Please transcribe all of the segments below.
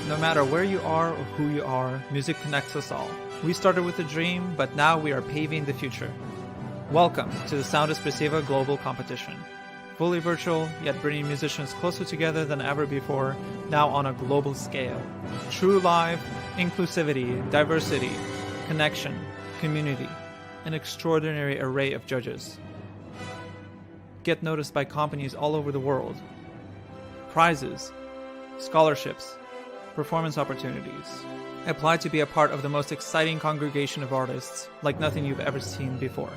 No matter where you are or who you are, music connects us all. We started with a dream, but now we are paving the future. Welcome to the Sound Espressivo Global Competition. Fully virtual, yet bringing musicians closer together than ever before, now on a global scale. True live, inclusivity, diversity, connection, community, an extraordinary array of judges. Get noticed by companies all over the world. Prizes, scholarships, performance opportunities. Apply to be a part of the most exciting congregation of artists like nothing you've ever seen before.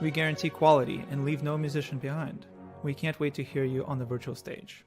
We guarantee quality and leave no musician behind. We can't wait to hear you on the virtual stage.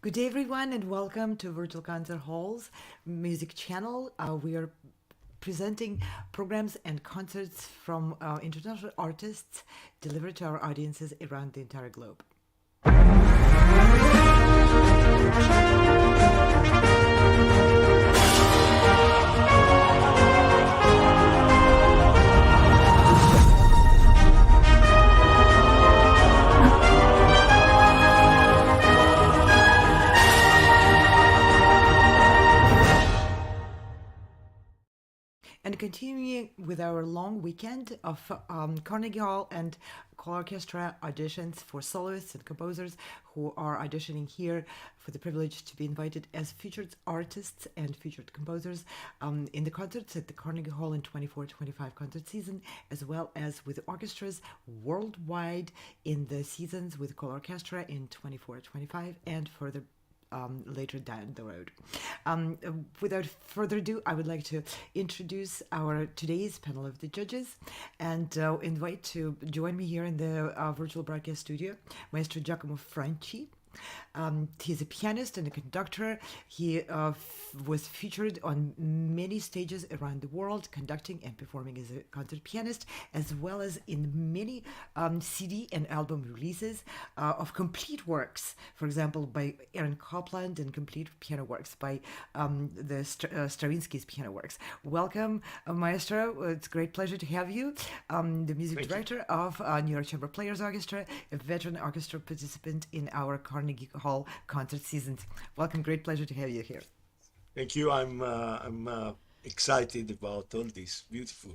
Good day, everyone, and welcome to Virtual Concert Hall's music channel. We are presenting programs and concerts from international artists delivered to our audiences around the entire globe. And continuing with our long weekend of Carnegie Hall and colORCHESTRA auditions for soloists and composers who are auditioning here for the privilege to be invited as featured artists and featured composers in the concerts at the Carnegie Hall in 24-25 concert season, as well as with orchestras worldwide in the seasons with colORCHESTRA in 24-25 and further later down the road. Without further ado, I would like to introduce our today's panel of the judges and invite to join me here in the virtual broadcast studio, Maestro Giacomo Franchi. He's a pianist and a conductor. He was featured on many stages around the world, conducting and performing as a concert pianist, as well as in many CD and album releases of complete works, for example, by Aaron Copland, and complete piano works by the Stravinsky's piano works. Welcome, Maestro. It's a great pleasure to have you. The music director of New York Chamber Players Orchestra, a veteran orchestra participant in our Carnegie Hall concert seasons. Welcome, great pleasure to have you here. Thank you. I'm excited about all this. Beautiful.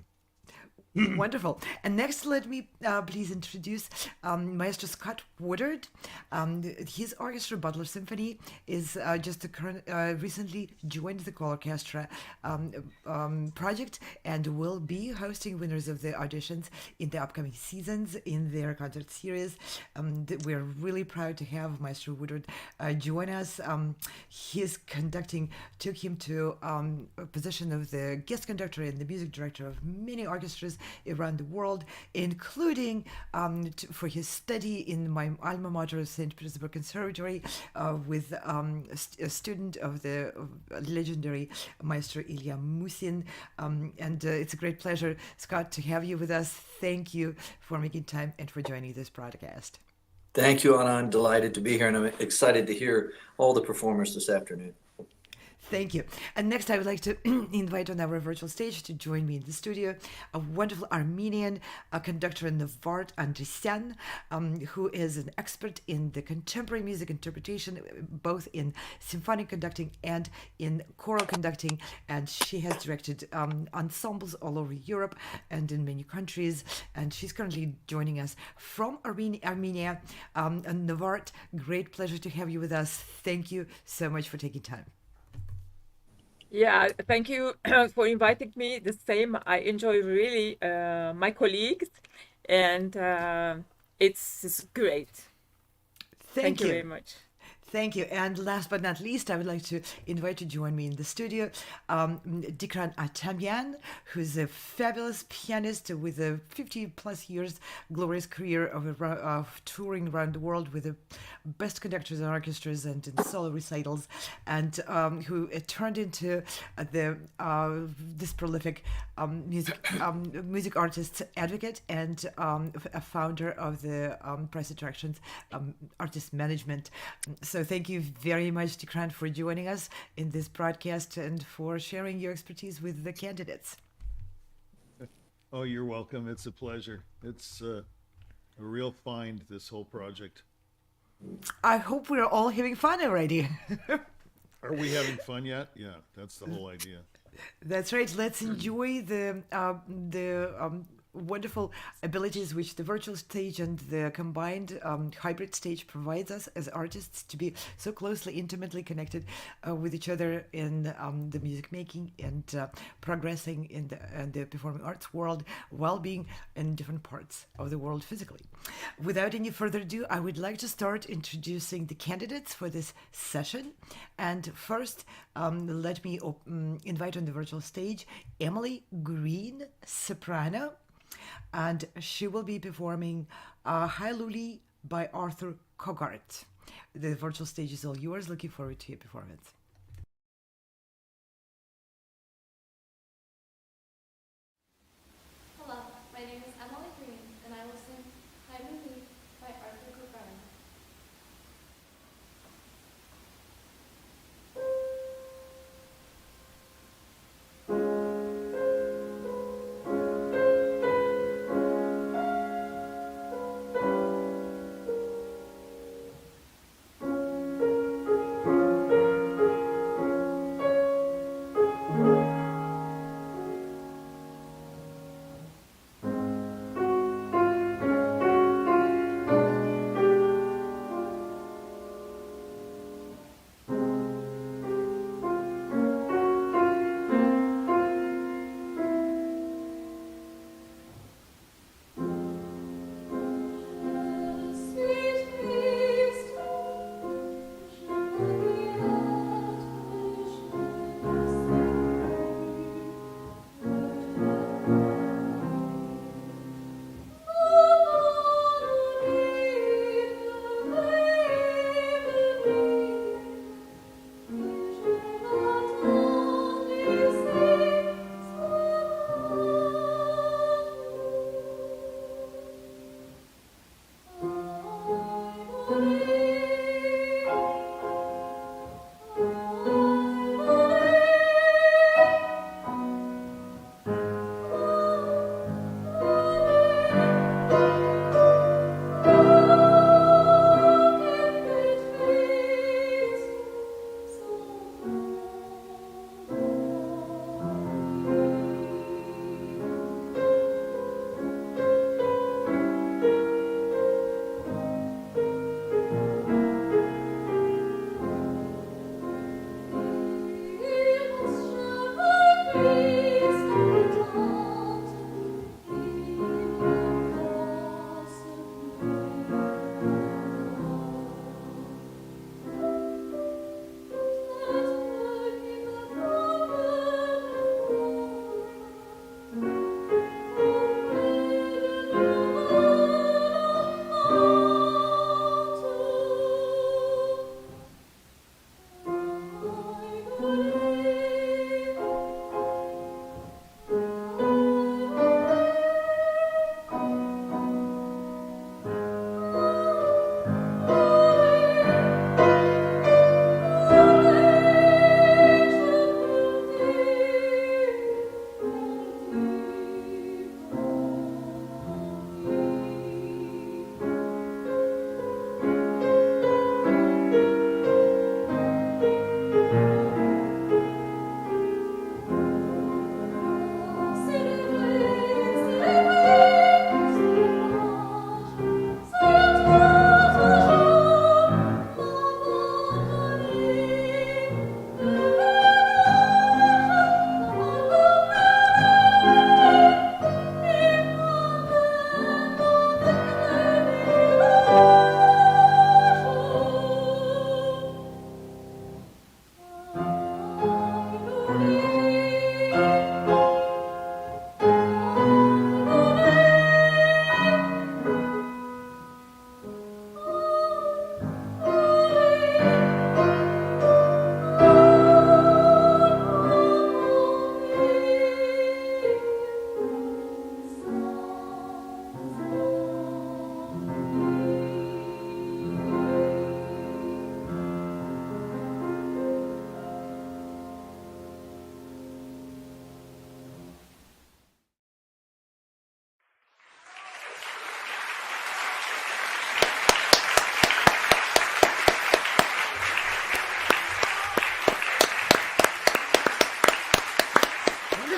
Wonderful. And next, let me please introduce Maestro Scott Woodard. His orchestra, Butler Symphony, is recently joined the colORCHESTRA project and will be hosting winners of the auditions in the upcoming seasons in their concert series. We're really proud to have Maestro Woodard join us. His conducting took him to a position of the guest conductor and the music director of many orchestras around the world, including for his study in my alma mater, St. Petersburg Conservatory, with a student of the legendary Maestro Ilya Musin. And it's a great pleasure, Scott, to have you with us. Thank you for making time and for joining this broadcast. Thank you, Anna. I'm delighted to be here, and I'm excited to hear all the performers this afternoon. Thank you. And next, I would like to invite on our virtual stage to join me in the studio a wonderful Armenian conductor and Navart Andresyan, who is an expert in the contemporary music interpretation, both in symphonic conducting and in choral conducting. And she has directed ensembles all over Europe and in many countries. And she's currently joining us from Armenia. And Navart, great pleasure to have you with us. Thank you so much for taking time. Yeah, thank you for inviting me. The same, I enjoy really my colleagues, and it's great. Thank you very much. Thank you. And last but not least, I would like to invite to join me in the studio Dickran Atamian, who's a fabulous pianist with a 50-plus years glorious career of touring around the world with the best conductors and orchestras and in solo recitals, and who turned into this prolific music artist advocate and a founder of the Press Attractions Artist Management. So thank you very much, Dickran, for joining us in this broadcast and for sharing your expertise with the candidates. Oh, you're welcome. It's a pleasure. It's a real find, this whole project. I hope we're all having fun already. Are we having fun yet? Yeah, that's the whole idea. That's right. Let's enjoy the wonderful abilities which the virtual stage and the combined hybrid stage provides us as artists to be so closely, intimately connected with each other in the music making and progressing in the performing arts world while being in different parts of the world physically. Without any further ado, I would like to start introducing the candidates for this session. And first, let me invite on the virtual stage Emily Green, soprano, and she will be performing High Luli by Arthur Когart. The virtual stage is all yours. Looking forward to your performance. Hello, my name is Emily Green, and I will sing Hide and Leave by Arthur Dickran.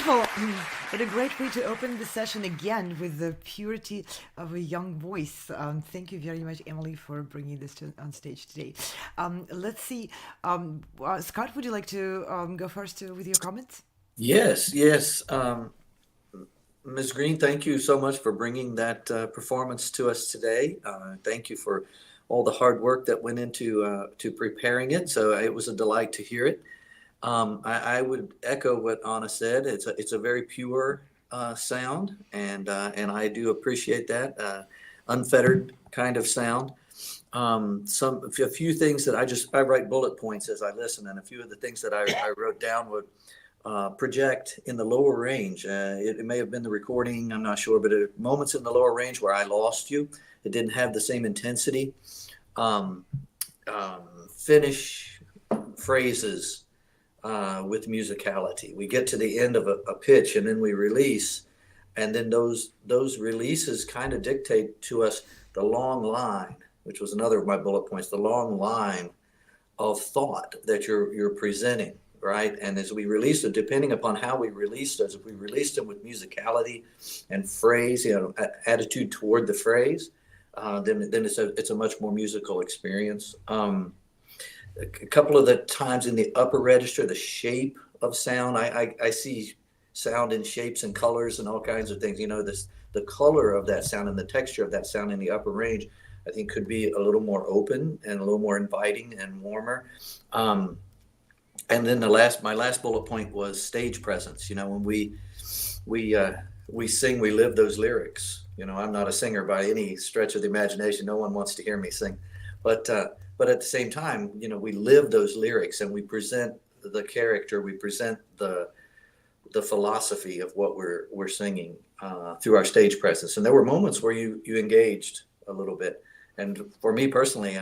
Wonderful. What a great way to open the session again with the purity of a young voice. Thank you very much, Emily, for bringing this on stage today. Let's see. Scott, would you like to go first with your comments? Yes. Ms. Green, thank you so much for bringing that performance to us today. Thank you for all the hard work that went into to preparing it. So it was a delight to hear it. I would echo what Anna said. It's a very pure sound, and I do appreciate that unfettered kind of sound. A few things that I write bullet points as I listen, and a few of the things that I wrote down would project in the lower range. It may have been the recording, I'm not sure, but moments in the lower range where I lost you. It didn't have the same intensity. Um, Finish phrases with musicality. We get to the end of a pitch and then we release, and then those releases kind of dictate to us the long line, which was another of my bullet points, the long line of thought that you're presenting, right? And as we release it, depending upon how we release those, if we release them with musicality and phrase, attitude toward the phrase, then it's a much more musical experience. A couple of the times in the upper register, the shape of sound, I see sound in shapes and colors and all kinds of things. The color of that sound and the texture of that sound in the upper range, I think, could be a little more open and a little more inviting and warmer. And then my last bullet point was stage presence. When we sing, we live those lyrics. I'm not a singer by any stretch of the imagination. No one wants to hear me sing, but at the same time, we live those lyrics and we present the character, we present the philosophy of what we're singing through our stage presence. And there were moments where you engaged a little bit. And for me personally,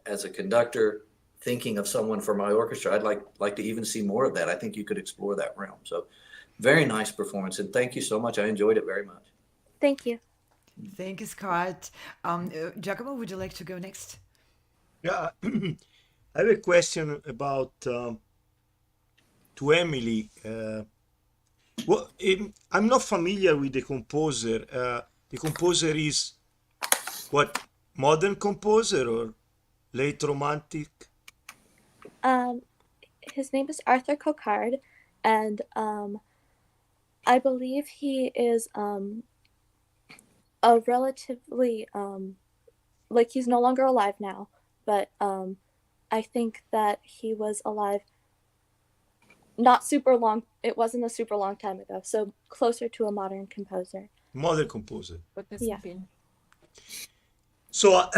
as a conductor, thinking of someone for my orchestra, I'd like to even see more of that. I think you could explore that realm. So very nice performance. And thank you so much. I enjoyed it very much. Thank you. Thank you, Scott. Giacomo, would you like to go next? Yeah, I have a question about to Emily. I'm not familiar with the composer. The composer is what, modern composer or late romantic? His name is Arthur Coquard, and I believe he is a relatively he's no longer alive now, but I think that he was alive not super long. It wasn't a super long time ago, so closer to a modern composer. Modern composer. But this Yeah. has been So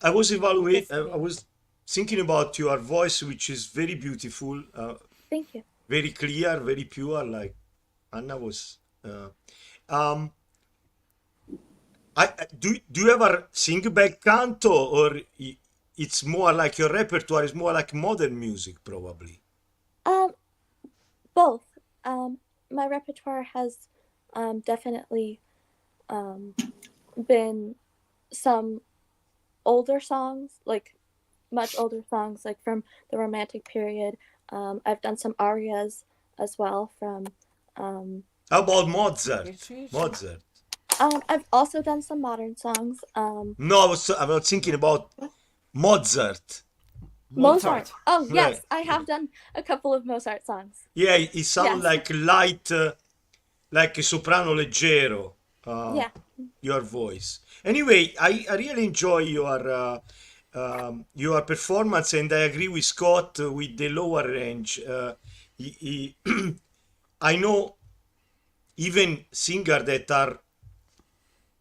I was I was thinking about your voice, which is very beautiful, Thank you. very clear, very pure, like Anna was. Do you ever sing bel canto, or it's more like your repertoire is more like modern music, probably? Both. My repertoire has definitely been some older songs, like much older songs, like from the Romantic period. I've done some arias as well from. How about Mozart? Retreat. Mozart. I've also done some modern songs. No, I was thinking about Mozart. Mozart. Oh, Yeah. yes, I have done a couple of Mozart songs. Yeah, it sounds Yes. like light, like a soprano leggero. Yeah. Your voice. Anyway, I really enjoy your performance, and I agree with Scott with the lower range. I know even singers that are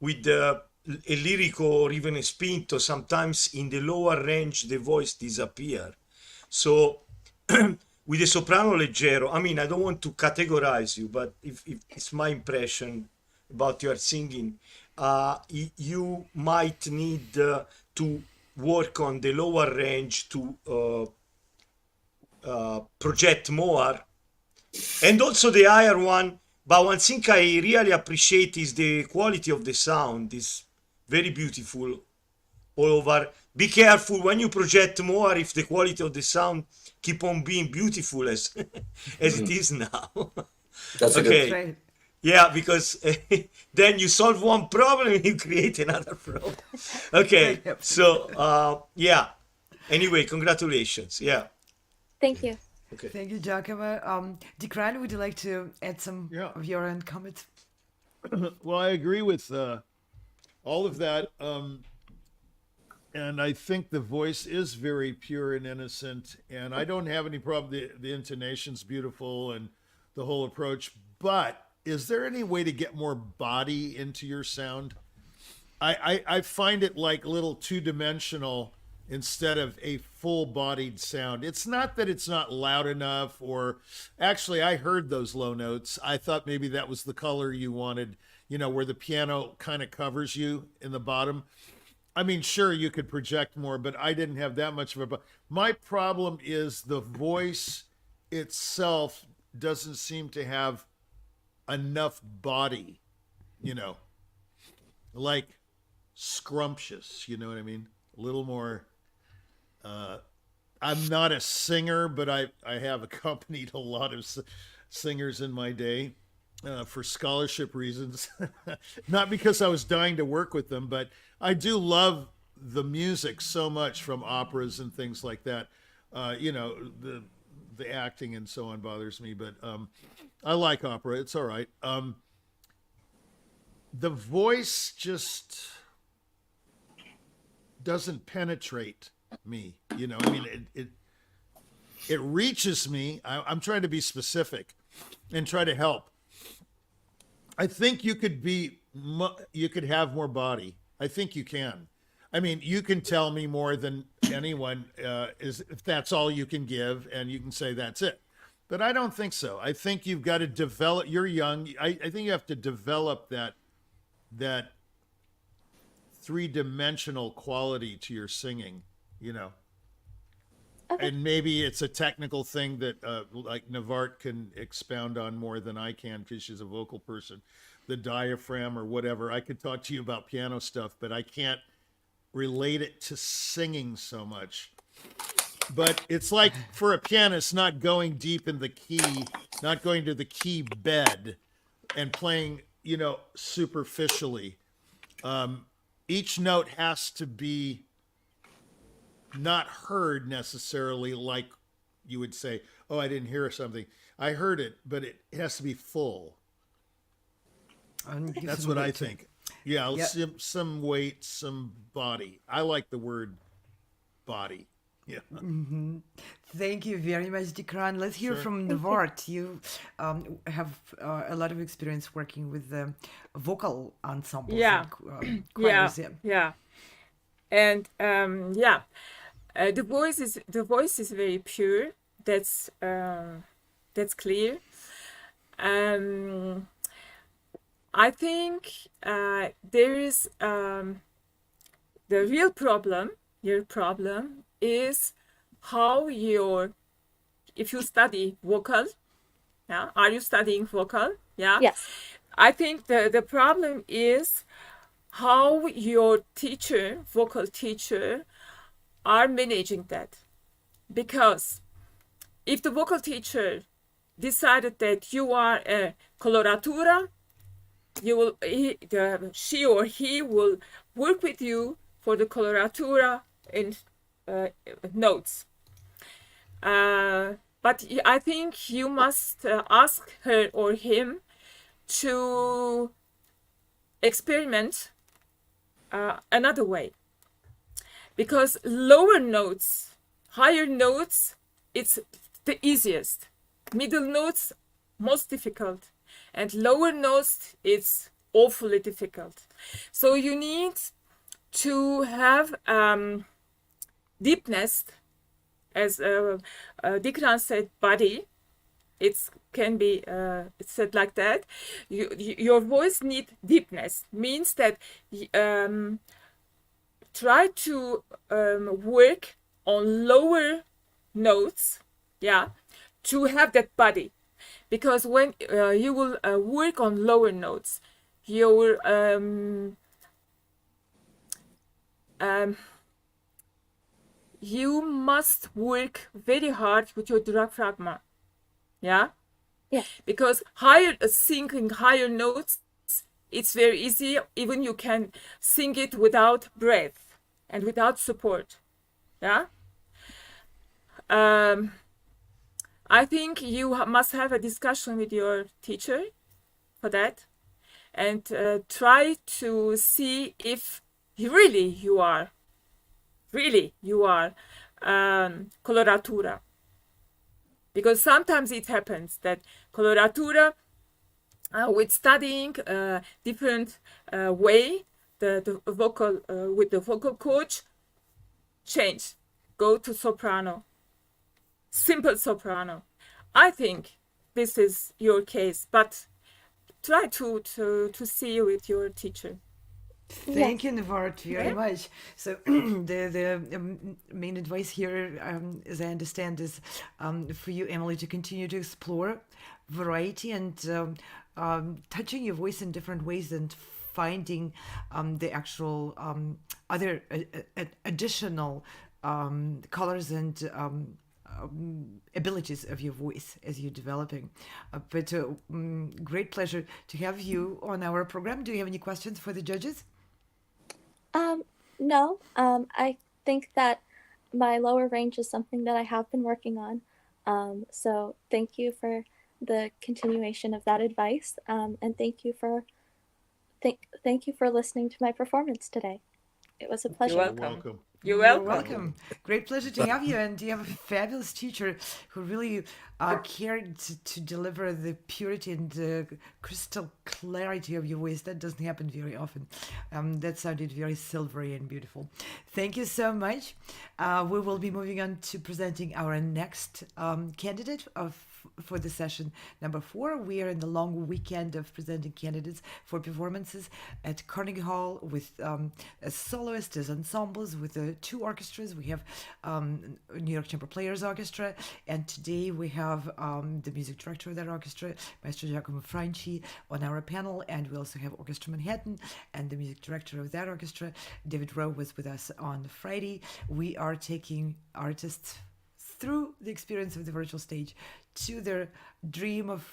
with a lyrico or even a spinto, sometimes in the lower range the voice disappear. So with the soprano leggero, I mean, I don't want to categorize you, but if it's my impression about your singing, you might need to work on the lower range to project more, and also the higher one. But one thing I really appreciate is the quality of the sound is very beautiful all over. Be careful when you project more if the quality of the sound keep on being beautiful as it is now. That's a Okay. good. Right. Yeah, because then you solve one problem and you create another problem. Okay, so yeah. Anyway, congratulations. Yeah. Thank you. Okay. Thank you, Giacomo. Dickran, would you like to add some Yeah. of your own comments? Well, I agree with all of that. And I think the voice is very pure and innocent. And I don't have any problem. The intonation's beautiful and the whole approach. But is there any way to get more body into your sound? I find it like a little two-dimensional instead of a full-bodied sound. It's not that it's not loud enough, or actually I heard those low notes. I thought maybe that was the color you wanted, where the piano kind of covers you in the bottom. I mean, sure, you could project more, but I didn't have that much of a. My problem is the voice itself doesn't seem to have enough body, like scrumptious, you know what I mean? A little more. I'm not a singer, but I have accompanied a lot of singers in my day. For scholarship reasons, not because I was dying to work with them, but I do love the music so much from operas and things like that. The acting and so on bothers me, but I like opera. It's all right. The voice just doesn't penetrate me. I mean, it reaches me. I'm trying to be specific and try to help. I think you could have more body. I think you can. I mean, you can tell me more than anyone if that's all you can give, and you can say that's it. But I don't think so. I think you've got to develop. You're young. I think you have to develop that three-dimensional quality to your singing. Okay. And maybe it's a technical thing that like Navart can expound on more than I can, because she's a vocal person. The diaphragm or whatever. I could talk to you about piano stuff, but I can't relate it to singing so much. But it's like for a pianist, not going deep in the key, not going to the key bed and playing, superficially. Each note has to be not heard necessarily, like you would say, oh, I didn't hear something. I heard it, but it has to be full. That's what I think. Yeah, some weight, some body. I like the word body. Yeah. Mm-hmm. Thank you very much, Dickran. Let's hear from Navart. You have a lot of experience working with the vocal ensembles. Yeah. And, choirs, Yeah. And the voice is very pure. That's clear. I think there is the real problem. Your problem is how if you study vocal. Yeah, are you studying vocal? Yeah. Yes. I think the problem is how your vocal teacher, are managing that. Because if the vocal teacher decided that you are a coloratura, she or he will work with you for the coloratura and notes. But I think you must ask her or him to experiment another way. Because lower notes, higher notes, it's the easiest. Middle notes, most difficult. And lower notes, it's awfully difficult. So you need to have deepness, as Dickran said, body. It can be said like that. Your voice needs deepness. Means that try to work on lower notes, to have that body. Because when you will work on lower notes, you must work very hard with your diaphragm. Yeah? Yeah. Because singing higher notes, it's very easy. Even you can sing it without breath and without support. Yeah? I think you must have a discussion with your teacher for that, and try to see if really you are coloratura. Because sometimes it happens that coloratura, with studying different way, the vocal with the vocal coach, change, go to soprano, simple soprano. I think this is your case, but try to see with your teacher. Thank you, Navart, very Yeah. much. So the main advice here, as I understand, is for you, Emily, to continue to explore variety and touching your voice in different ways and finding the actual other additional colors and abilities of your voice as you're developing. But great pleasure to have you on our program. Do you have any questions for the judges? No. I think that my lower range is something that I have been working on. So thank you for the continuation of that advice. And thank you for listening to my performance today. It was a You're pleasure. You're welcome. welcome. You're You're welcome. welcome. Great pleasure to have you. And you have a fabulous teacher who really cared to deliver the purity and the crystal clarity of your voice. That doesn't happen very often. That sounded very silvery and beautiful. Thank you so much. We will be moving on to presenting our next candidate for the session number 4. We are in the long weekend of presenting candidates for performances at Carnegie Hall with as soloists, as ensembles, with 2 orchestras. We have New York Chamber Players Orchestra, and today we have the music director of that orchestra, Maestro Giacomo Franchi, on our panel, and we also have Orchestra Manhattan and the music director of that orchestra, David Wroe, was with us on Friday. We are taking artists through the experience of the virtual stage to their dream of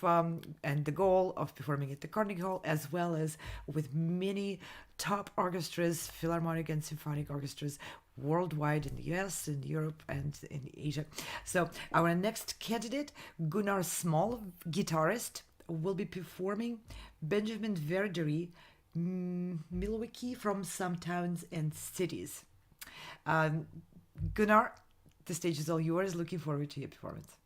and the goal of performing at the Carnegie Hall, as well as with many top orchestras, philharmonic and symphonic orchestras worldwide, in the US, in Europe, and in Asia. So our next candidate, Gunnar Small, guitarist, will be performing Benjamin Verdery, Milwaukee, from Some Towns and Cities. Gunnar, the stage is all yours. Looking forward to your performance.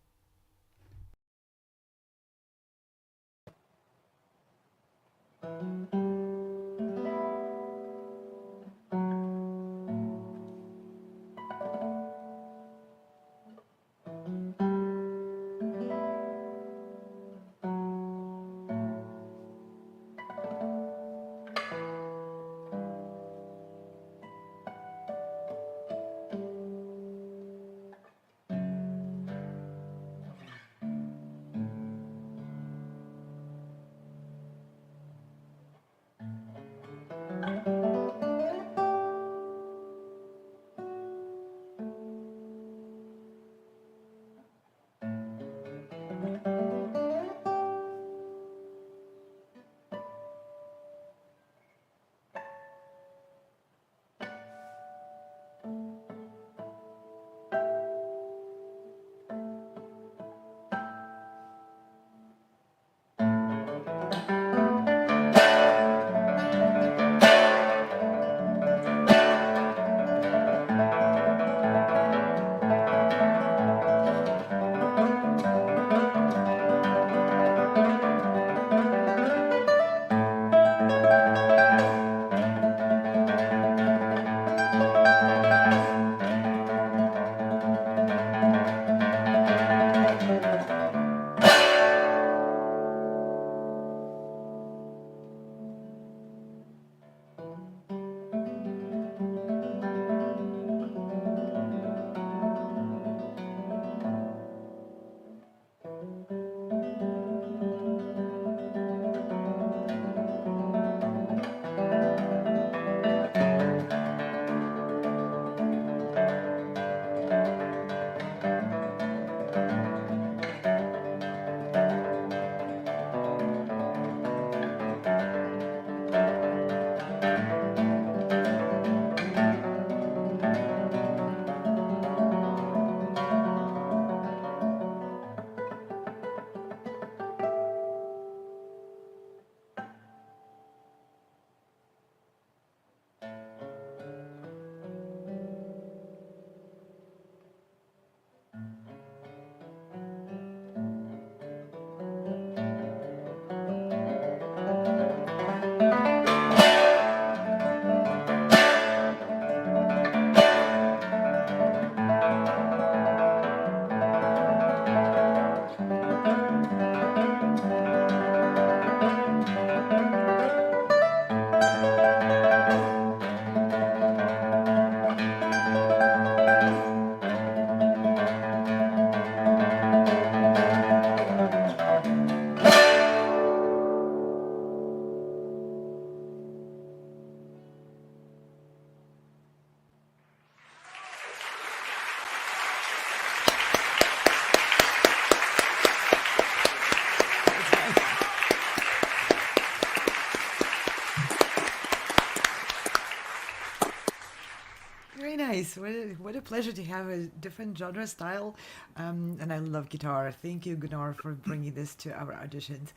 nice. What a pleasure to have a different genre style. And I love guitar. Thank you, Gunnar, for bringing this to our auditions.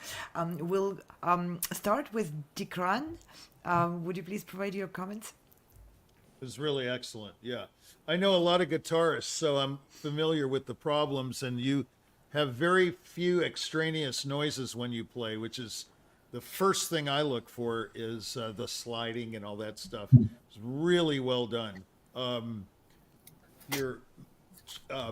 We'll start with Dickran. Would you please provide your comments? It was really excellent. Yeah. I know a lot of guitarists, so I'm familiar with the problems, and you have very few extraneous noises when you play, which is the first thing I look for is the sliding and all that stuff. It's really well done. You're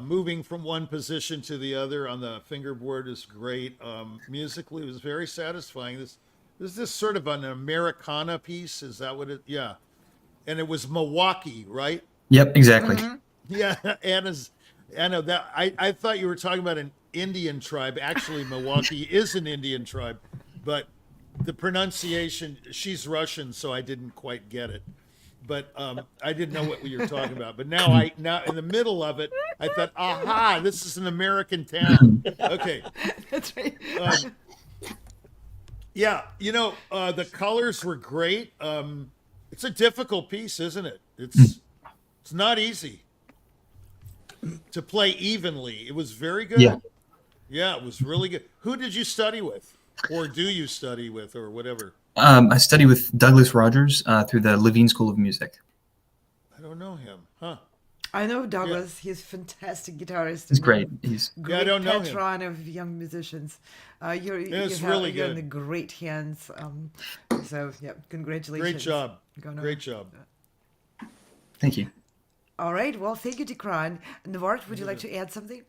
moving from one position to the other on the fingerboard is great. Musically, it was very satisfying. This is this sort of an Americana piece. Is that what it? Yeah. And it was Milwaukee, right? Yep, exactly. Yeah, Anna, that I thought you were talking about an Indian tribe. Actually, Milwaukee is an Indian tribe, but the pronunciation, she's Russian, so I didn't quite get it. But I didn't know what you were talking about. But now in the middle of it, I thought, aha, this is an American town. Okay. That's right. Yeah, the colors were great. It's a difficult piece, isn't it? It's not easy to play evenly. It was very good. Yeah, it was really good. Who did you study with, or do you study with, or whatever? I studied with Douglas Rogers through the Levine School of Music. I don't know him, huh? I know Douglas. He's a fantastic guitarist. He's great. He's great I don't know him. patron of young musicians. You're really you're in good. the great hands. So yeah, congratulations. Great job. Gunnar. Great job. Thank you. All right. Well, thank you, Dickran. Navart, would you like to add something?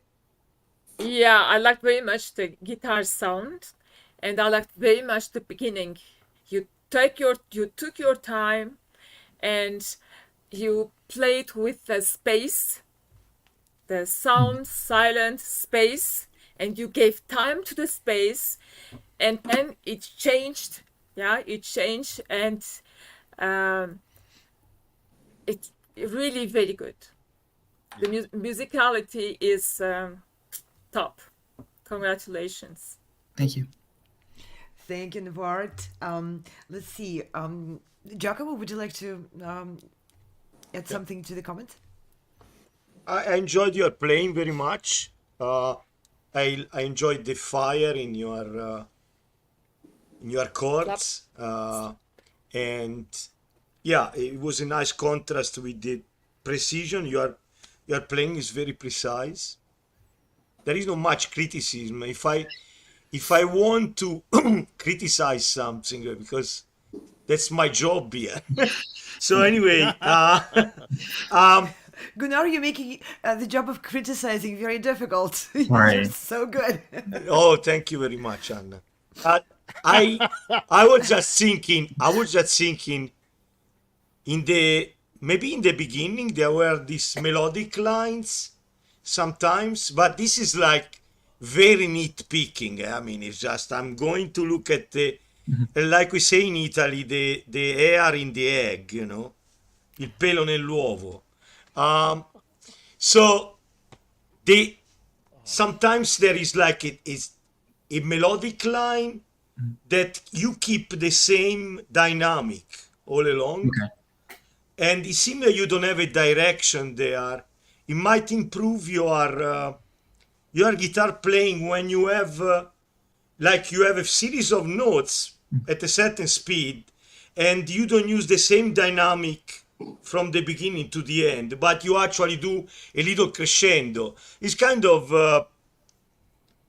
Yeah, I liked very much the guitar sound, and I liked very much the beginning. You took your time, and you played with the space, the sound, silent space, and you gave time to the space, and then it changed. Yeah, it changed, and it's really very good. The musicality is top. Congratulations. Thank you. Thank you, Navart. Let's see. Giacomo, would you like to add something to the comments? I enjoyed your playing very much. I enjoyed the fire in your chords, and yeah, it was a nice contrast with the precision. Your playing is very precise. There is not much criticism. If I want to criticize something, because that's my job here. So anyway, Gunnar, you're making the job of criticizing very difficult. Right. You're so good. oh, thank you very much, Anna. I was just thinking. Maybe in the beginning there were these melodic lines sometimes, but this is like very nitpicking. I mean, it's just I'm going to look at the, like we say in Italy, the hair in the egg, il pelo nell'uovo. So sometimes there is like a melodic line that you keep the same dynamic all along. Okay. And it seems that you don't have a direction there. It might improve your guitar playing when you have a series of notes at a certain speed, and you don't use the same dynamic from the beginning to the end, but you actually do a little crescendo. It's kind of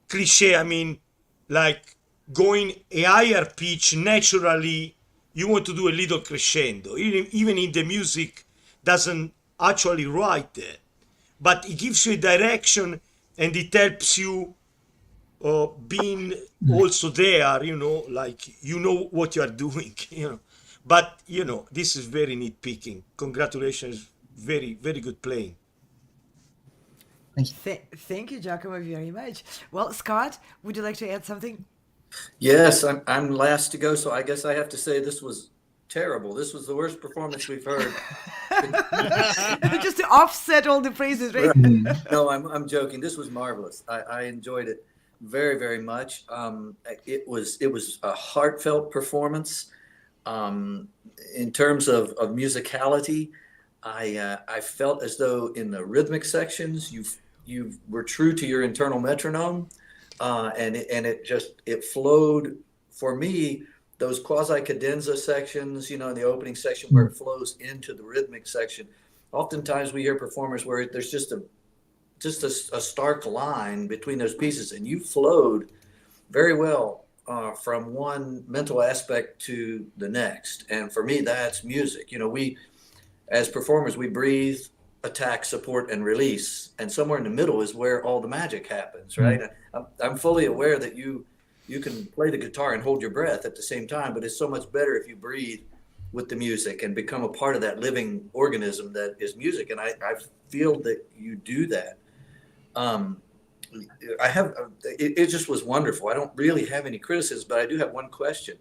cliche. I mean, like going a higher pitch naturally, you want to do a little crescendo. Even in the music doesn't actually write that, but it gives you a direction and it helps you being also there, like what you are doing, But this is very nitpicking. Congratulations, very, very good playing. Thank you. Thank you, Giacomo, very much. Well, Scott, would you like to add something? Yes, I'm last to go, so I guess I have to say this was terrible. This was the worst performance we've heard. Just to offset all the praises, right? No, I'm joking. This was marvelous. I enjoyed it very, very much. It was a heartfelt performance. In terms of musicality, I felt as though in the rhythmic sections you were true to your internal metronome, and it flowed for me. Those quasi cadenza sections, in the opening section where it flows into the rhythmic section. Oftentimes we hear performers where there's just a stark line between those pieces, and you flowed very well from one mental aspect to the next. And for me, that's music. We, as performers, we breathe, attack, support, and release. And somewhere in the middle is where all the magic happens, right? I'm fully aware that you can play the guitar and hold your breath at the same time, but it's so much better if you breathe with the music and become a part of that living organism that is music. And I feel that you do that. It just was wonderful. I don't really have any criticisms, but I do have one question.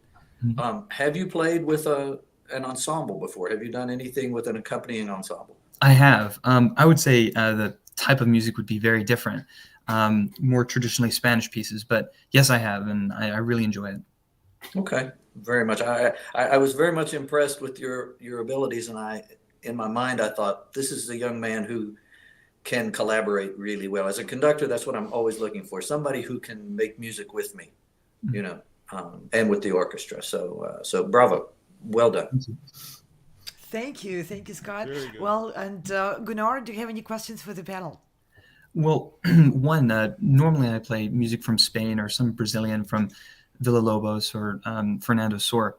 Have you played with an ensemble before? Have you done anything with an accompanying ensemble? I have. I would say the type of music would be very different, more traditionally Spanish pieces, but yes, I have, and I really enjoy it. Okay, very much. I was very much impressed with your abilities, and in my mind, I thought, this is a young man who can collaborate really well. As a conductor, that's what I'm always looking for, somebody who can make music with me, and with the orchestra. So bravo, well done. Thank you, Scott. Very good. Well, and Gunnar, do you have any questions for the panel? Well, one, normally I play music from Spain or some Brazilian from Villa-Lobos or Fernando Sor.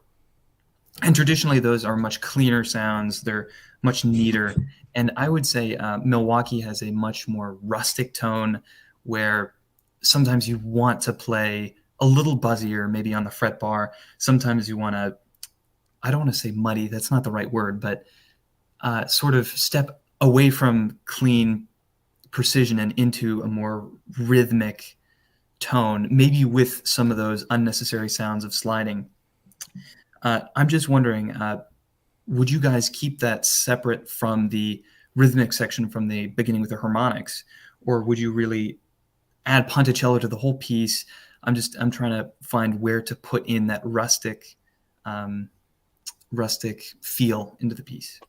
And traditionally, those are much cleaner sounds. They're much neater. And I would say Milwaukee has a much more rustic tone where sometimes you want to play a little buzzier, maybe on the fret bar. Sometimes you want to, I don't want to say muddy, that's not the right word, but sort of step away from clean precision and into a more rhythmic tone, maybe with some of those unnecessary sounds of sliding. I'm just wondering, would you guys keep that separate from the rhythmic section from the beginning with the harmonics, or would you really add ponticello to the whole piece? I'm trying to find where to put in that rustic feel into the piece.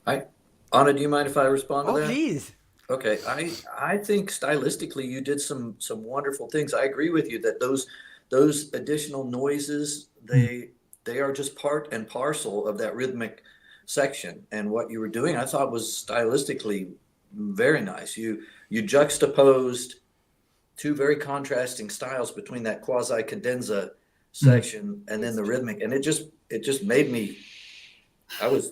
Anna, do you mind if I respond to that? Oh, please. Okay, I think stylistically you did some wonderful things. I agree with you that those additional noises, they are just part and parcel of that rhythmic section. And what you were doing, I thought, was stylistically very nice. You juxtaposed two very contrasting styles between that quasi cadenza section and then the rhythmic, and it just made me. I was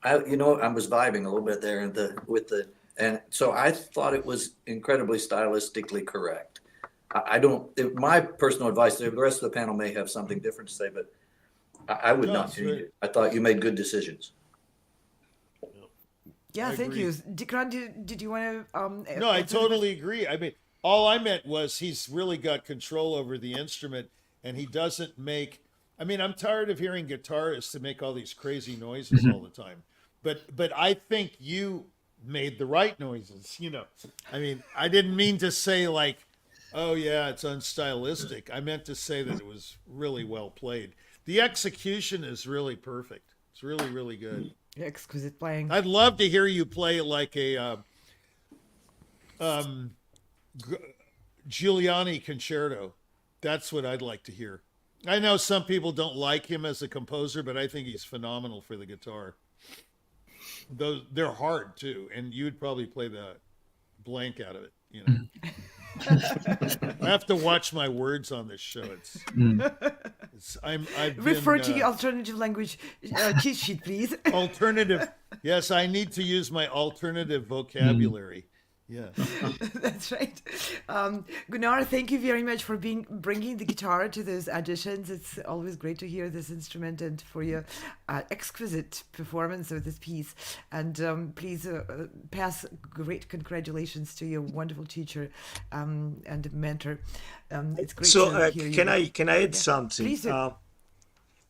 vibing a little bit there and so I thought it was incredibly stylistically correct. My personal advice, the rest of the panel may have something different to say, but I would not change it. I thought you made good decisions. Yeah, thank you. Dickran, did you want to? No, I totally agree. I mean, all I meant was he's really got control over the instrument, and he doesn't make. I mean, I'm tired of hearing guitarists to make all these crazy noises all the time, but I think you made the right noises. I mean, I didn't mean to say like, oh yeah, it's unstylistic. I meant to say that it was really well played. The execution is really perfect. It's really, really good. Exquisite playing. I'd love to hear you play like a Giuliani concerto. That's what I'd like to hear. I know some people don't like him as a composer, but I think he's phenomenal for the guitar. They're hard too, and you'd probably play the blank out of it. I have to watch my words on this show. I've Refer been, to your alternative language cheat sheet, please. Alternative. Yes, I need to use my alternative vocabulary. Yeah, that's right. Gunnar, thank you very much for bringing the guitar to those auditions. It's always great to hear this instrument and for your exquisite performance of this piece. And please pass great congratulations to your wonderful teacher and mentor. It's great to hear you. Can I add something? Please do.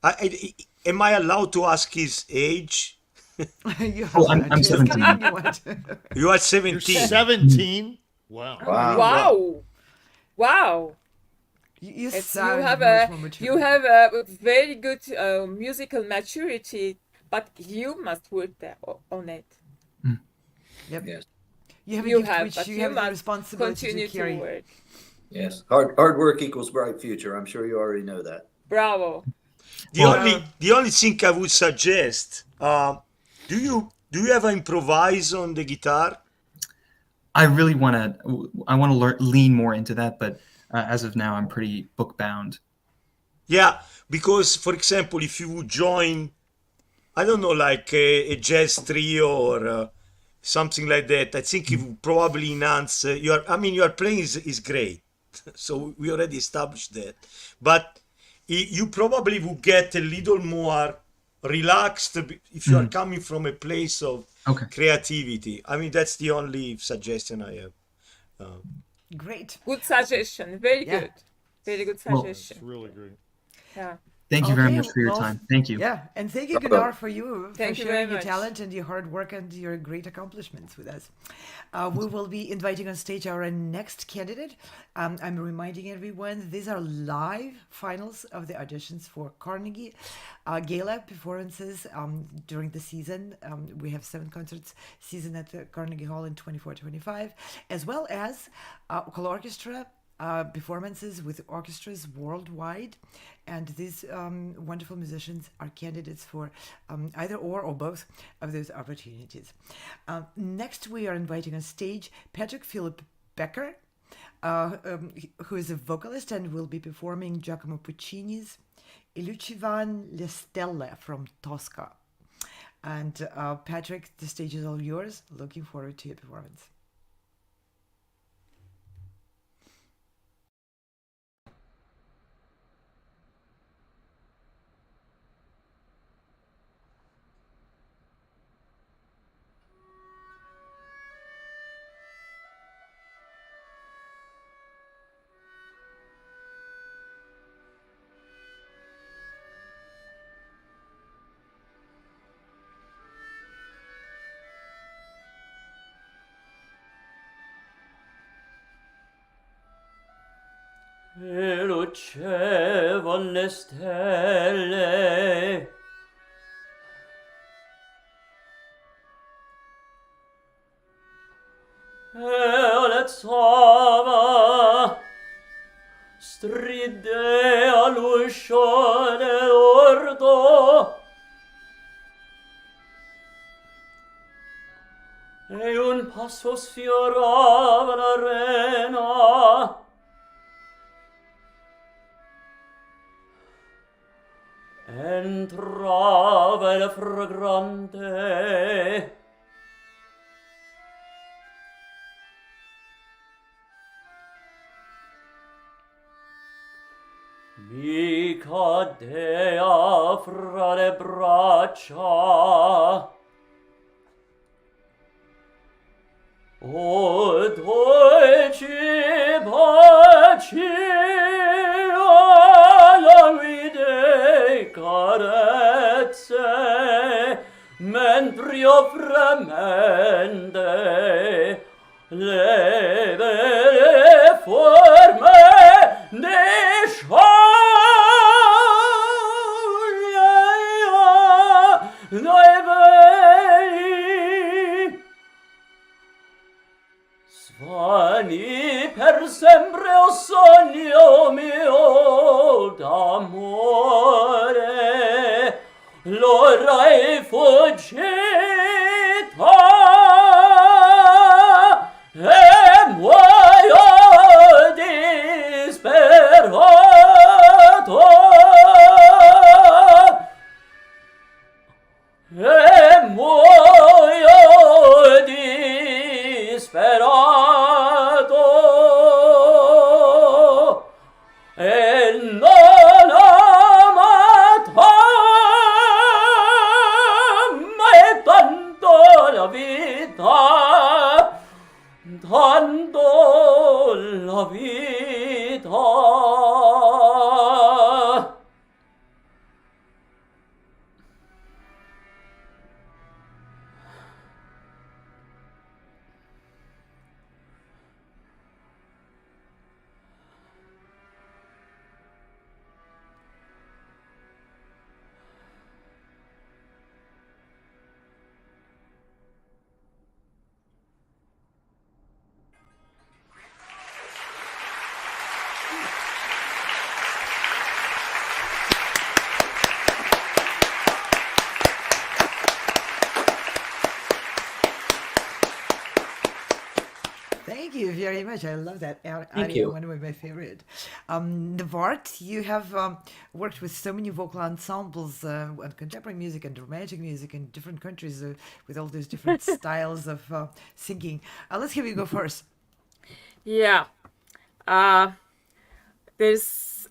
Am I allowed to ask his age? I'm 17. You are 17. You're 17? Wow. Wow. You have a very good musical maturity but you must work there on it. Yep. Yes. You have a You gift have, which but you you have the must responsibility continue to to carry. work. Yes. Hard work equals bright future. I'm sure you already know that. Bravo. The only thing I would suggest, do you ever improvise on the guitar? I really want to lean more into that, but as of now, I'm pretty book bound. Yeah, because for example, if you would join, I don't know, like a jazz trio or something like that, I think it would probably enhance your. I mean, your playing is great, so we already established that. But you probably would get a little more relaxed if you are coming from a place of Okay. creativity. I mean, that's the only suggestion I have. Great. Good suggestion. Very Yeah. good. Very good Well, It's suggestion. really great. Yeah. Thank you very Okay, much for your well, time. Thank you. Yeah, and thank you, Bravo. Gunnar, for Thank you sharing very your much. talent and your hard work and your great accomplishments with us. We will be inviting on stage our next candidate. I'm reminding everyone these are live finals of the auditions for Carnegie Gala performances during the season. We have 7 concerts season at the Carnegie Hall in 24-25, as well as colORCHESTRA performances with orchestras worldwide, and these wonderful musicians are candidates for either or both of those opportunities. Next, we are inviting on stage Patrick Philip Becker, who is a vocalist and will be performing Giacomo Puccini's Il Lucivan Le Stelle from Tosca. And Patrick, the stage is all yours. Looking forward to your performance. E lucevan le stelle e olezzava stridde all'uscio dell'orto e un passo sfiorava l'arena. Entrava il fragrante mi cadea fra le braccia. O dolce baci alla vide carezze, mentre io fremente le belle forme ne scioglia dai veli. Svani per sempre o sogno mio d'amore, l'ora è fuggita e muoio disperato. E muoio disperato e non amata mai tanto la vita, tanto la vita. much. I love that Thank aria, you. one of my favorite. Navart, you have worked with so many vocal ensembles and contemporary music and dramatic music in different countries with all those different styles of singing. Let's have you go first. Yeah. There's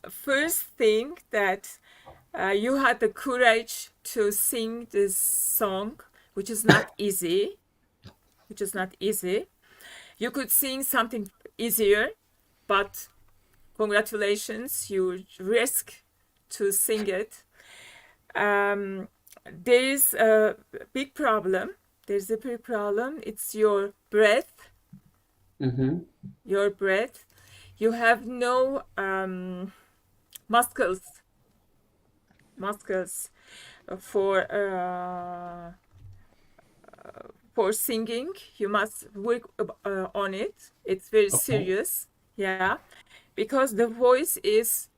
first thing that you had the courage to sing this song, which is not easy. Which is not easy. You could sing something easier, but congratulations, you risk to sing it. There is a big problem. There's a big problem. It's your breath. Mm-hmm. Your breath. You have no muscles for singing. You must work on it. It's very serious. Yeah, because the voice is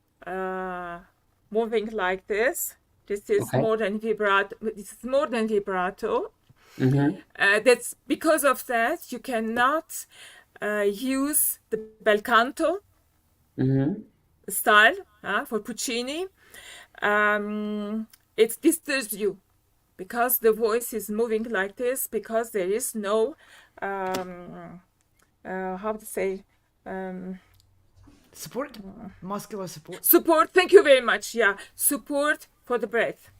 moving like this. This is Okay. more than vibrato. This is more than vibrato. Mm-hmm. That's because of that you cannot use the bel canto Mm-hmm. style for Puccini. It disturbs you because the voice is moving like this, because there is no how to say Support, muscular support. support. Thank you very much. Yeah, support for the breath.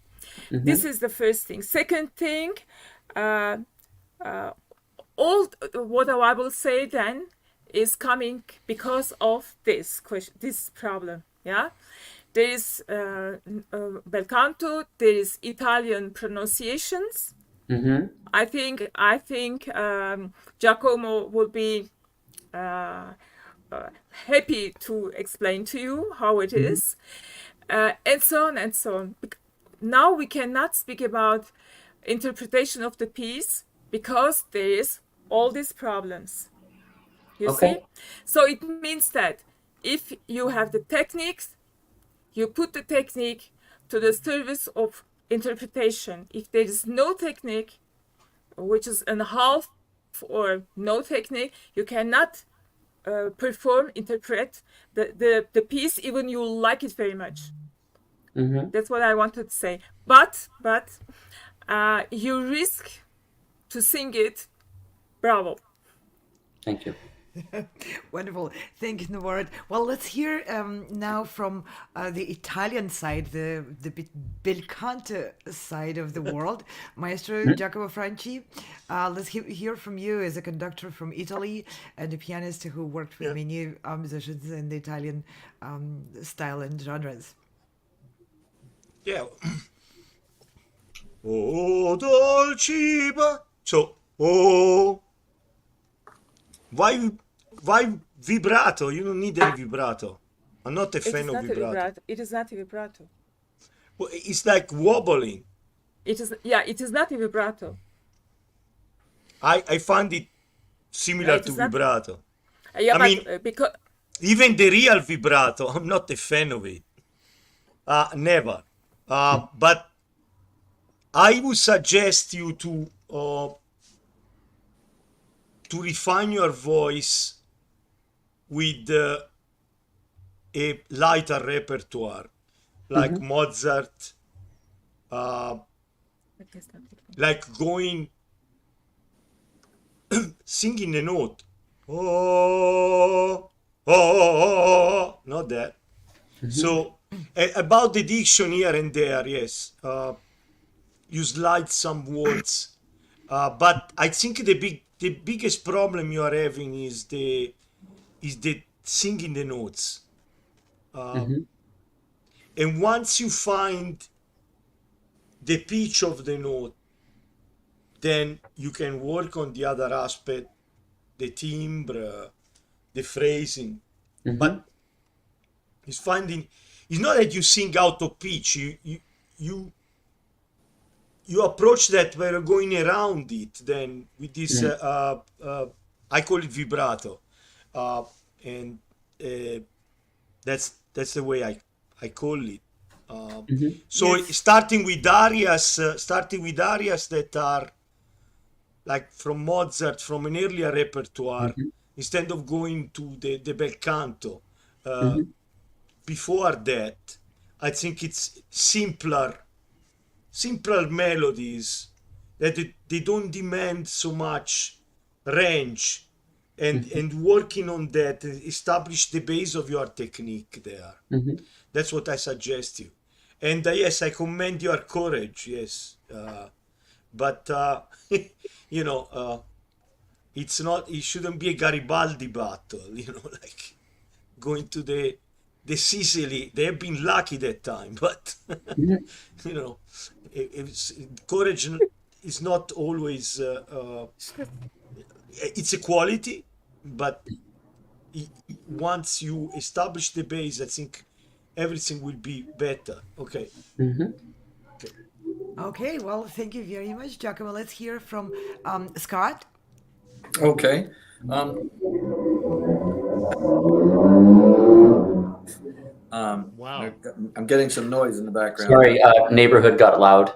This is the first thing. Second thing, all what I will say then is coming because of this question, this problem. Yeah, there is bel canto. There is Italian pronunciations. Mm-hmm. I think Giacomo will be happy to explain to you how it is, and so on and so on. Now we cannot speak about interpretation of the piece because there is all these problems. You Okay. see? So it means that if you have the techniques, you put the technique to the service of interpretation. If there is no technique, which is a half or no technique, you cannot interpret the piece, even you like it very much. Mm-hmm. That's what I wanted to say. But you risk to sing it. Bravo. Thank you. Wonderful. Thank you, Navart. Well, let's hear now from the Italian side, the bel canto side of the world. Maestro Giacomo Franchi, let's hear from you as a conductor from Italy and a pianist who worked with many musicians in the Italian style and genres. Yeah. Oh, dolciba. So, oh. Why vibrato? You don't need any vibrato. I'm not a It is fan of not a vibrato. vibrato. It is not a vibrato. Well, it's like wobbling. It is not a vibrato. I find it similar It to is not- vibrato. Yeah, I but mean- because Even the real vibrato, I'm not a fan of it. Never. But I would suggest you to refine your voice with a lighter repertoire, like Mozart, like going, singing the note. Oh, oh, oh, not that. So about the diction here and there, yes, you slide some words, but I think the biggest problem you are having is the singing the notes. And once you find the pitch of the note, then you can work on the other aspect, the timbre, the phrasing. But it's not that you sing out of pitch. You approach that by going around it. Then with this, I call it vibrato, and that's the way I call it. So starting with arias that are like from Mozart, from an earlier repertoire, instead of going to the bel canto. Mm-hmm. Before that, I think it's simpler melodies that they don't demand so much range, and working on that establish the base of your technique there. Mm-hmm. That's what I suggest you. And yes, I commend your courage. Yes, but you know, it's not. It shouldn't be a Garibaldi battle. You know, like going to the Sicily. They have been lucky that time, but you know, courage is not always. It's a quality, but once you establish the base, I think everything will be better. Okay. Mm-hmm. Okay, well, thank you very much, Giacomo. Let's hear from Scott. Okay. Wow. I'm getting some noise in the background. Sorry, neighborhood got loud.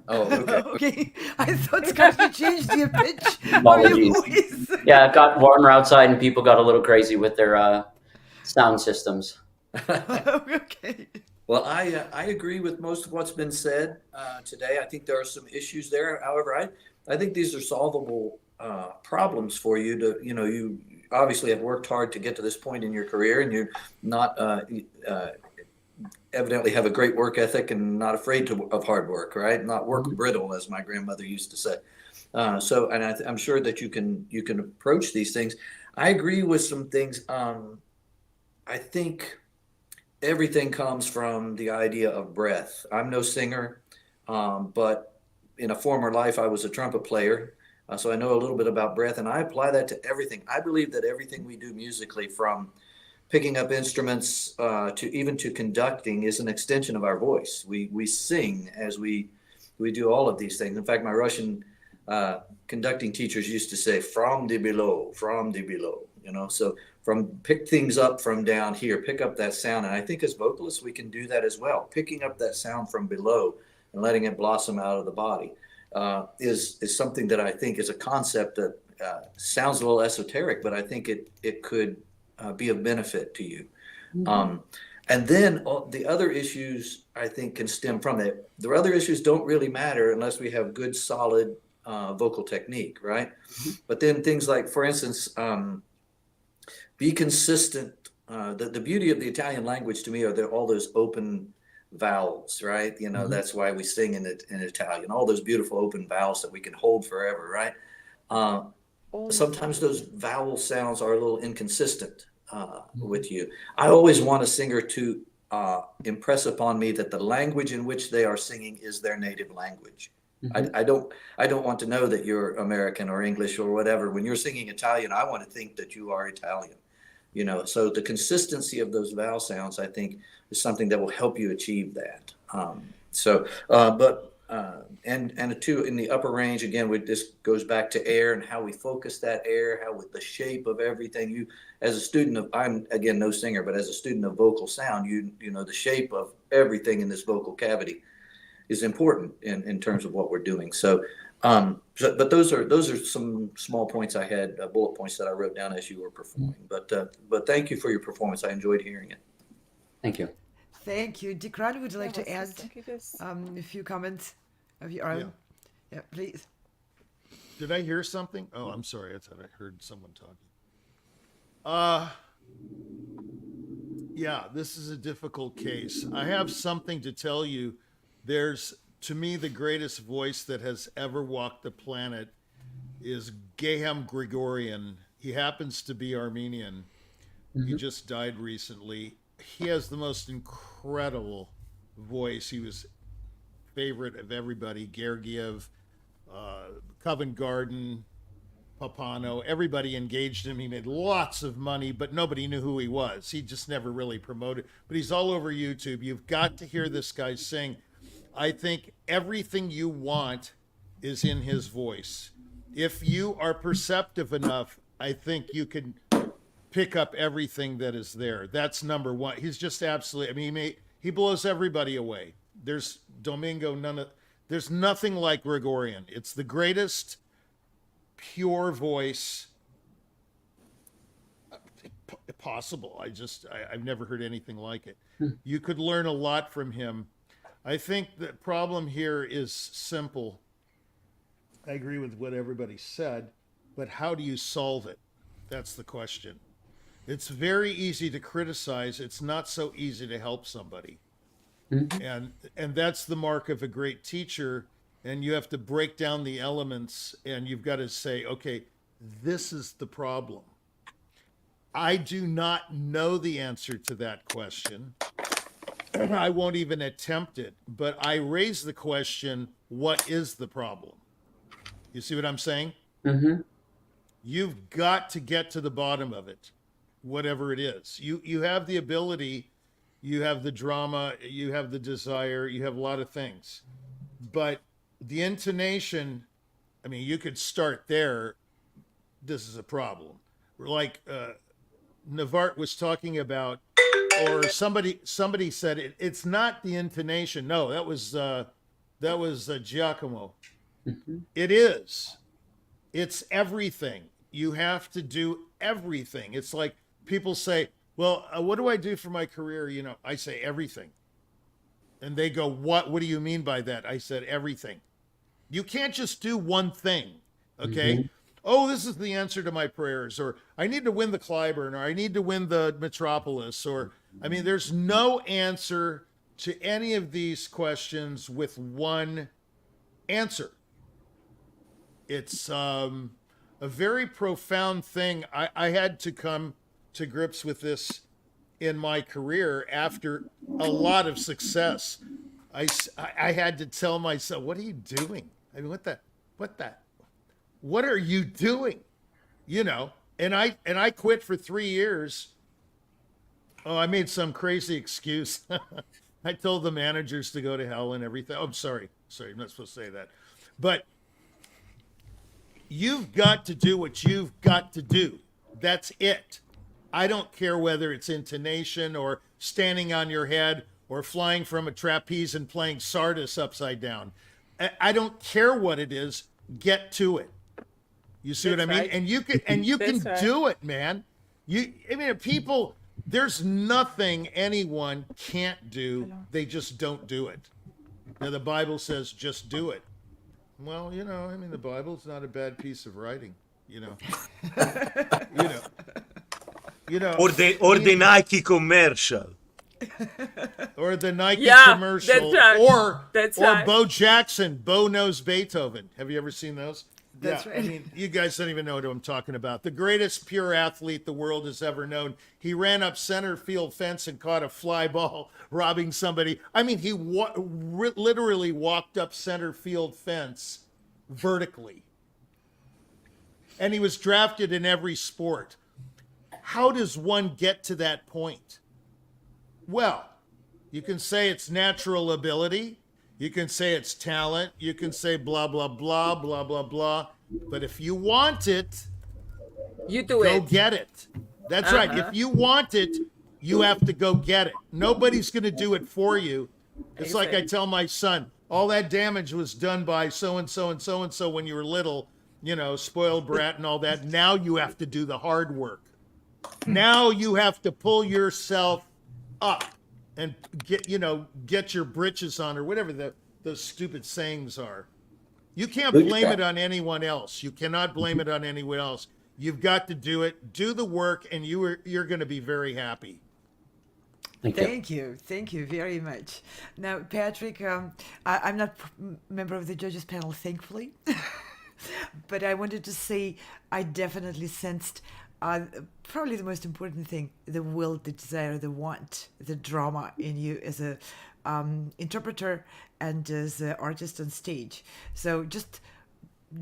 Oh, okay. Okay, I thought, Scott, you changed your pitch of your Apologies. voice. Yeah, it got warmer outside and people got a little crazy with their sound systems. Okay. Well, I agree with most of what's been said today. I think there are some issues there. However, I think these are solvable problems for you to, you know, you obviously have worked hard to get to this point in your career, and you're not evidently have a great work ethic and not afraid of hard work, right? Not work brittle, as my grandmother used to say. And I'm sure that you can approach these things. I agree with some things. I think everything comes from the idea of breath. I'm no singer, but in a former life, I was a trumpet player. So I know a little bit about breath, and I apply that to everything. I believe that everything we do musically, from picking up instruments to conducting, is an extension of our voice. We sing as we do all of these things. In fact, my Russian conducting teachers used to say, from the below, you know, so pick things up from down here, pick up that sound. And I think as vocalists, we can do that as well. Picking up that sound from below and letting it blossom out of the body is something that I think is a concept that sounds a little esoteric, but I think it could be of benefit to you. Mm-hmm. And then the other issues, I think, can stem from that. The other issues don't really matter unless we have good, solid vocal technique, right? Mm-hmm. But then things like, for instance, be consistent. The beauty of the Italian language to me are all those open vowels, right? You know, that's why we sing in Italian, all those beautiful open vowels that we can hold forever, right? Sometimes those vowel sounds are a little inconsistent with you. I always want a singer to impress upon me that the language in which they are singing is their native language. Mm-hmm. I don't want to know that you're American or English or whatever. When you're singing Italian, I want to think that you are Italian. You know, so the consistency of those vowel sounds, I think, is something that will help you achieve that. And two, in the upper range, again, this goes back to air and how we focus that air, how with the shape of everything. You, as a student of, I'm again no singer, but as a student of vocal sound, you know the shape of everything in this vocal cavity is important in terms of what we're doing. But those are some small points I had, bullet points that I wrote down as you were performing. But thank you for your performance. I enjoyed hearing it. Thank you. Thank you. Dickran, would you like to add a few comments of your own? Yeah, please. Did I hear something? Oh, I'm sorry. I thought I heard someone talking. Yeah, this is a difficult case. I have something to tell you. There's, to me, the greatest voice that has ever walked the planet is Gevorg Grigorian. He happens to be Armenian. Mm-hmm. He just died recently. He has the most incredible voice. He was favorite of everybody. Gergiev, Covent Garden, Papano, everybody engaged him. He made lots of money, but nobody knew who he was. He just never really promoted. But he's all over YouTube. You've got to hear this guy sing. I think everything you want is in his voice. If you are perceptive enough, I think you can pick up everything that is there. That's number one. He's just absolutely, I mean, he blows everybody away. There's there's nothing like Gregorian. It's the greatest pure voice impossible. I've never heard anything like it. You could learn a lot from him. I think the problem here is simple. I agree with what everybody said, but how do you solve it? That's the question. It's very easy to criticize. It's not so easy to help somebody. And that's the mark of a great teacher. And you have to break down the elements, and you've got to say, okay, this is the problem. I do not know the answer to that question. I won't even attempt it, but I raise the question, what is the problem? You see what I'm saying? You've got to get to the bottom of it, whatever it is. You have the ability, you have the drama, you have the desire, you have a lot of things. But the intonation, I mean, you could start there. This is a problem. Like Navart was talking about, or somebody said it's not the intonation. No, that was Giacomo. It is. It's everything. You have to do everything. It's like people say, well, what do I do for my career? You know, I say everything. And they go, what do you mean by that? I said everything. You can't just do one thing, okay? Oh, this is the answer to my prayers, or I need to win the Clyburn, or I need to win the Metropolis, or, I mean, there's no answer to any of these questions with one answer. It's a very profound thing. I had to come to grips with this in my career after a lot of success. I had to tell myself, what are you doing? I mean, what are you doing? You know, and I quit for 3 years. Oh, I made some crazy excuse. I told the managers to go to hell and everything. Oh, I'm sorry, I'm not supposed to say that. But you've got to do what you've got to do. That's it. I don't care whether it's intonation or standing on your head or flying from a trapeze and playing Sardis upside down. I don't care what it is. Get to it. You see what I mean? And you can do it, man. People, there's nothing anyone can't do. They just don't do it. Now the Bible says just do it. Well, the Bible's not a bad piece of writing, Or the Nike commercial. Or the Nike That's commercial. right. Or Bo Jackson. Bo knows Beethoven. Have you ever seen those? That's right. I mean, you guys don't even know what I'm talking about. The greatest pure athlete the world has ever known. He ran up center field fence and caught a fly ball, robbing somebody. I mean, he literally walked up center field fence vertically. And he was drafted in every sport. How does one get to that point? Well, you can say it's natural ability. You can say it's talent. You can say blah, blah, blah, blah, blah, blah. But if you want it, you do go get it. That's right. If you want it, you have to go get it. Nobody's going to do it for you. It's like I tell my son, all that damage was done by so-and-so and so-and-so when you were little, spoiled brat and all that. Now you have to do the hard work. Now you have to pull yourself up and get your britches on, or whatever those stupid sayings are. You can't blame it on anyone else. You cannot blame it on anyone else. You've got to do it. Do the work, and you're going to be very happy. Thank you very much. Now, Patrick, I'm not a member of the judges panel, thankfully, but I wanted to say I definitely sensed probably the most important thing: the will, the desire, the want, the drama in you as a interpreter and as an artist on stage. So just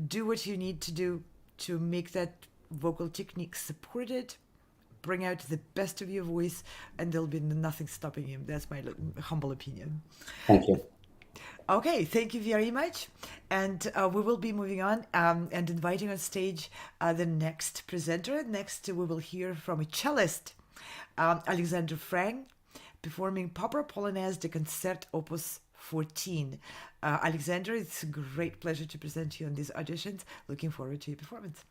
do what you need to do to make that vocal technique supported, bring out the best of your voice, and there'll be nothing stopping you. That's my humble opinion. Thank you. Okay, thank you very much. And we will be moving on and inviting on stage the next presenter. Next, we will hear from a cellist, Alexander Frank, performing Popper Polonaise de Concert Opus 14. Alexander, it's a great pleasure to present you on these auditions. Looking forward to your performance.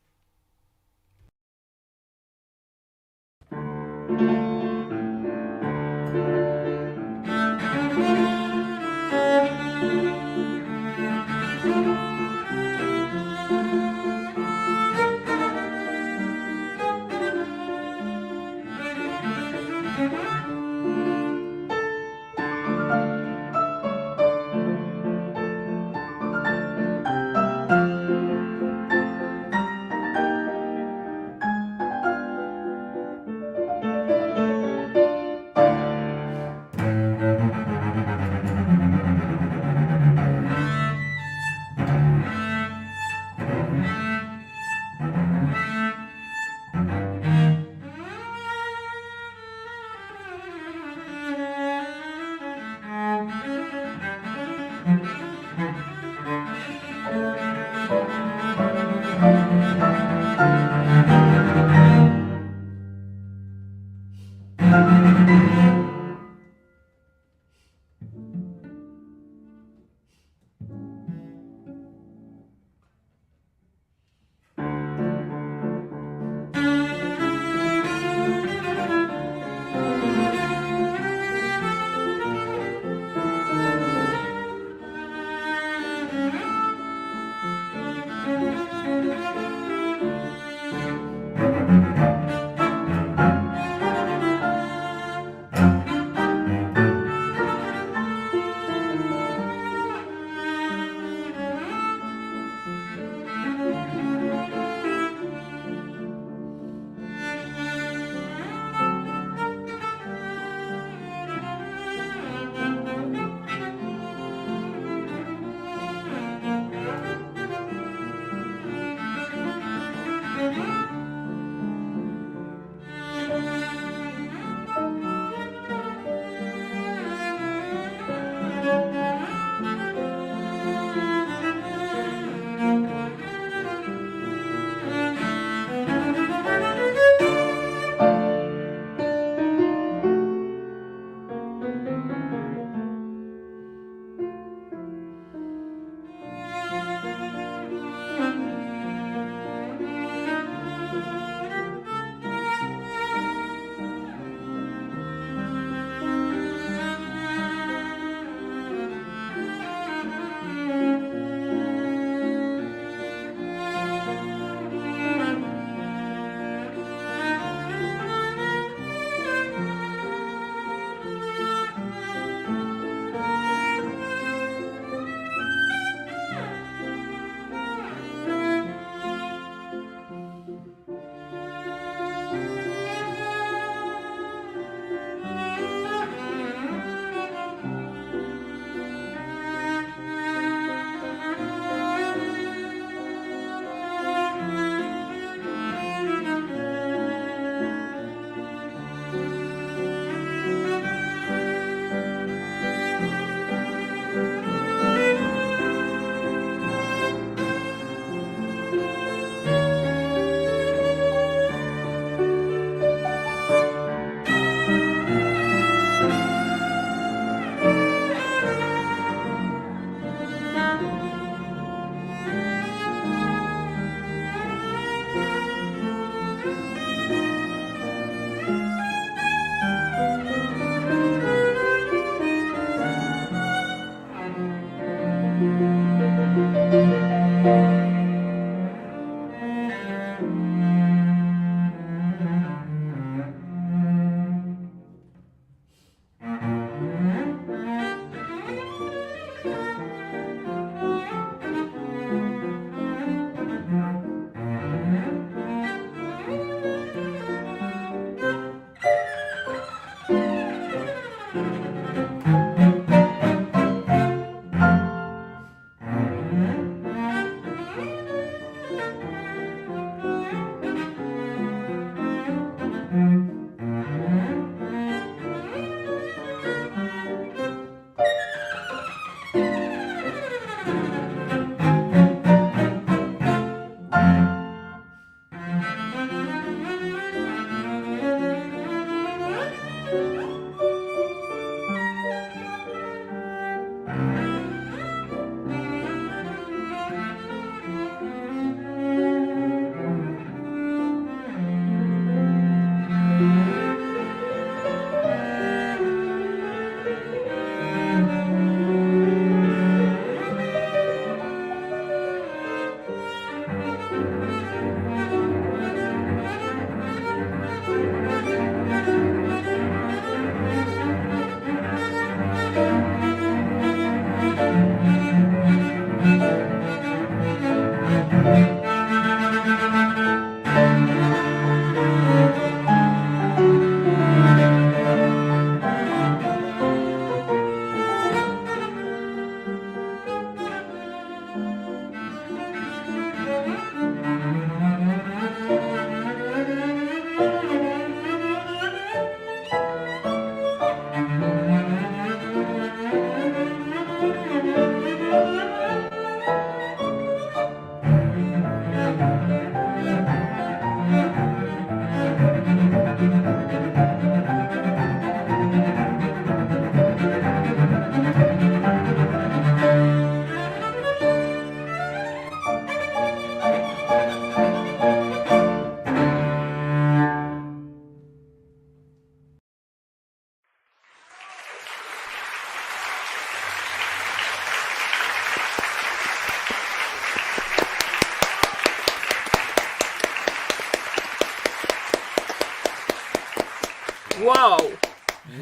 Wow.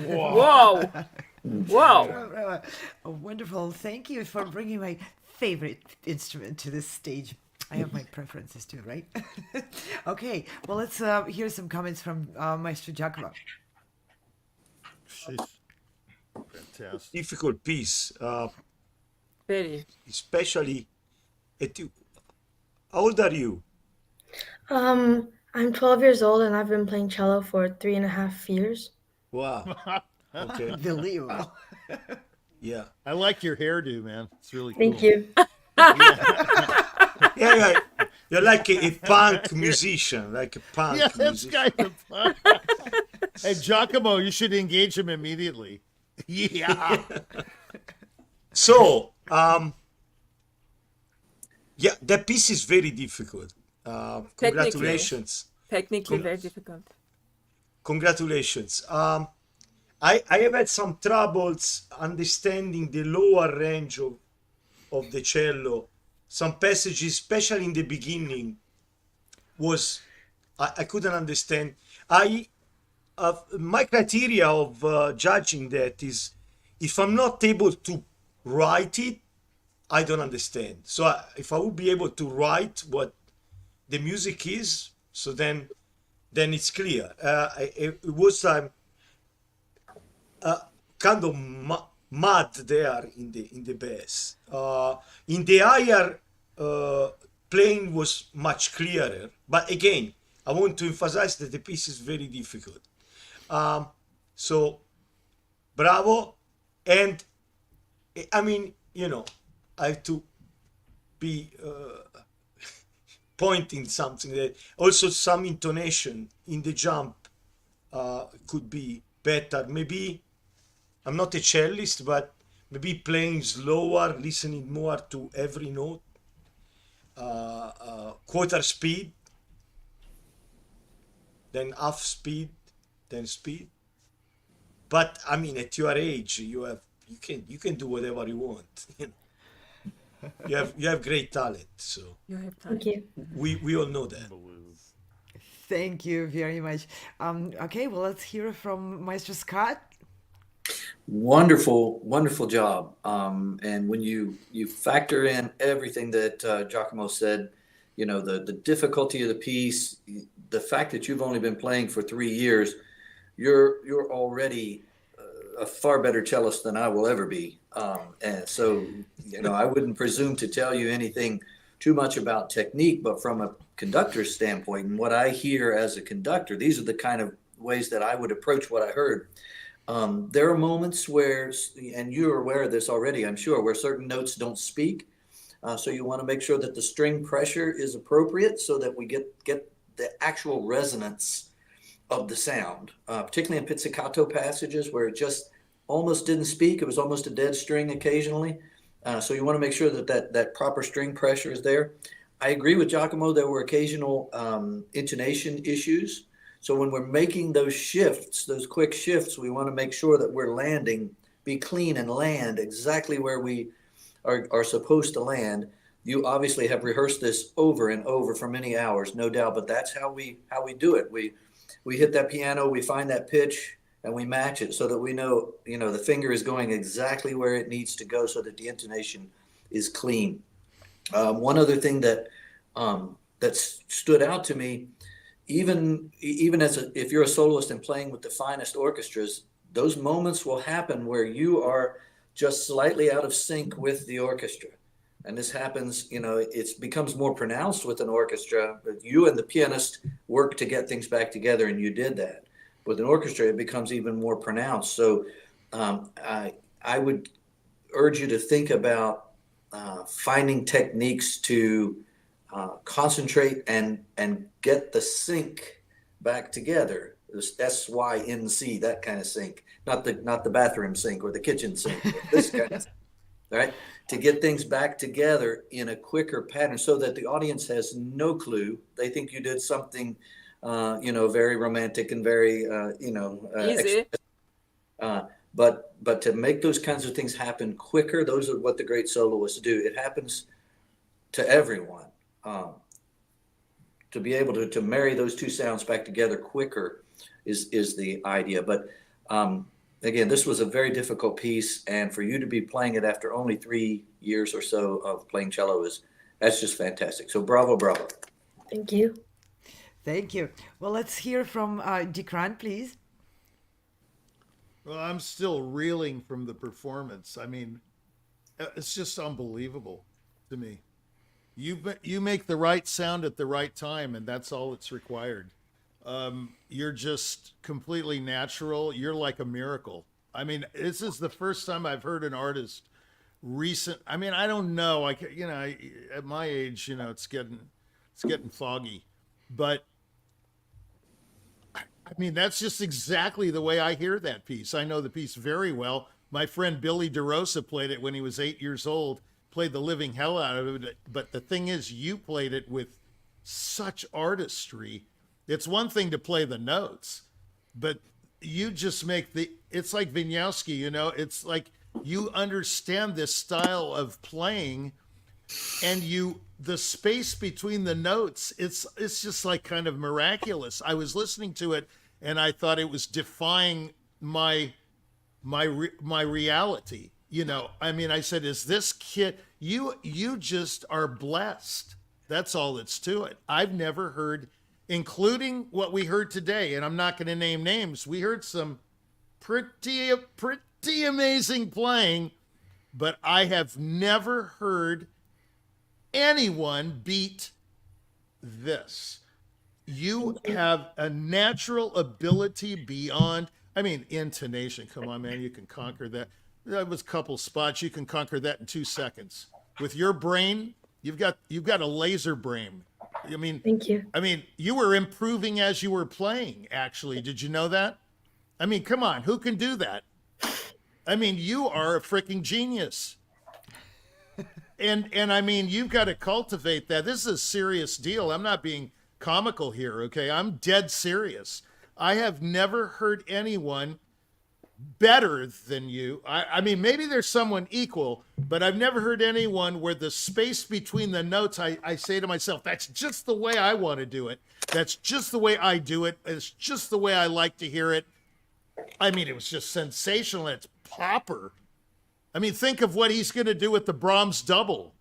Wow. Wow. Wonderful. Thank you for bringing my favorite instrument to this stage. I have my preferences too, right? Okay, well, let's hear some comments from Maestro Giacomo. She's fantastic. Difficult piece, Very. especially at you. How old are you? I'm 12 years old and I've been playing cello for 3.5 years. Wow. Okay. Unbelievable. Yeah. I like your hairdo, man. It's really cool. Thank you. Yeah. You're like a punk musician, like a punk Yeah, this musician. guy's a fun. Hey, Giacomo, you should engage him immediately. Yeah. So, yeah, that piece is very difficult. Congratulations. Technically very difficult. Congratulations. I have had some troubles understanding the lower range of the cello. Some passages, especially in the beginning, I couldn't understand. My criteria of judging that is, if I'm not able to write it, I don't understand. So if I would be able to write what the music is, so then it's clear. It was kind of mud there in the bass. In the higher playing was much clearer. But again, I want to emphasize that the piece is very difficult. So, bravo. And I mean, I have to be pointing something that also some intonation in the jump could be better. Maybe I'm not a cellist, but maybe playing slower, listening more to every note, quarter speed, then half speed, then speed. But I mean, at your age, you can do whatever you want. You have great talent, so You have time. Thank you. we all know that. Thank you very much. Okay, well, let's hear from Maestro Scott. Wonderful, wonderful job. And when you factor in everything that Giacomo said, the difficulty of the piece, the fact that you've only been playing for 3 years, you're already a far better cellist than I will ever be. And so, I wouldn't presume to tell you anything too much about technique, but from a conductor's standpoint, and what I hear as a conductor, these are the kind of ways that I would approach what I heard. There are moments where, and you're aware of this already, I'm sure, where certain notes don't speak. So you want to make sure that the string pressure is appropriate so that we get the actual resonance of the sound, particularly in pizzicato passages where it just almost didn't speak. It was almost a dead string occasionally. So you want to make sure that proper string pressure is there. I agree with Giacomo. There were occasional intonation issues. So when we're making those shifts, those quick shifts, we want to make sure that we're landing, be clean and land exactly where we are supposed to land. You obviously have rehearsed this over and over for many hours, no doubt, but that's how we do it. We hit that piano, we find that pitch, and we match it so that we know, the finger is going exactly where it needs to go so that the intonation is clean. One other thing that stood out to me, even if you're a soloist and playing with the finest orchestras, those moments will happen where you are just slightly out of sync with the orchestra. And this happens, it becomes more pronounced with an orchestra. But you and the pianist work to get things back together, and you did that. With an orchestra, it becomes even more pronounced. So I would urge you to think about finding techniques to concentrate and get the sync back together. This SYNC, that kind of sync, not the bathroom sink or the kitchen sink, this kind of, right? To get things back together in a quicker pattern so that the audience has no clue. They think you did something, very romantic and very, Easy. But to make those kinds of things happen quicker, those are what the great soloists do. It happens to everyone. to be able to marry those two sounds back together quicker is the idea. But again, this was a very difficult piece, and for you to be playing it after only 3 years or so of playing cello that's just fantastic. So bravo, bravo. Thank you. Thank you. Well, let's hear from Dickran, please. Well, I'm still reeling from the performance. I mean, it's just unbelievable to me. You make the right sound at the right time, and that's all that's required. You're just completely natural. You're like a miracle. I mean, this is the first time I've heard an artist I mean, I don't know. At my age, it's getting foggy, but I mean, that's just exactly the way I hear that piece. I know the piece very well. My friend Billy DeRosa played it when he was 8 years old, played the living hell out of it. But the thing is, you played it with such artistry. It's one thing to play the notes, but you just make it's like Wieniawski, it's like you understand this style of playing, and the space between the notes, it's just like kind of miraculous. I was listening to it and I thought it was defying my reality. I mean, I said, is this kid, you just are blessed. That's all that's to it. I've never heard, including what we heard today, and I'm not going to name names. We heard some pretty amazing playing, but I have never heard anyone beat this. You have a natural ability beyond, I mean, intonation. Come on, man, you can conquer that. That was a couple spots. You can conquer that in 2 seconds. With your brain, you've got a laser brain. I mean, Thank you. I mean, you were improving as you were playing, actually. Did you know that? I mean, come on, who can do that? I mean, you are a freaking genius. And I mean, you've got to cultivate that. This is a serious deal. I'm not being comical here, okay? I'm dead serious. I have never heard anyone better than you. I mean, maybe there's someone equal, but I've never heard anyone where the space between the notes, I say to myself, that's just the way I want to do it. That's just the way I do it. It's just the way I like to hear it. I mean, it was just sensational. It's proper. I mean, think of what he's going to do with the Brahms double.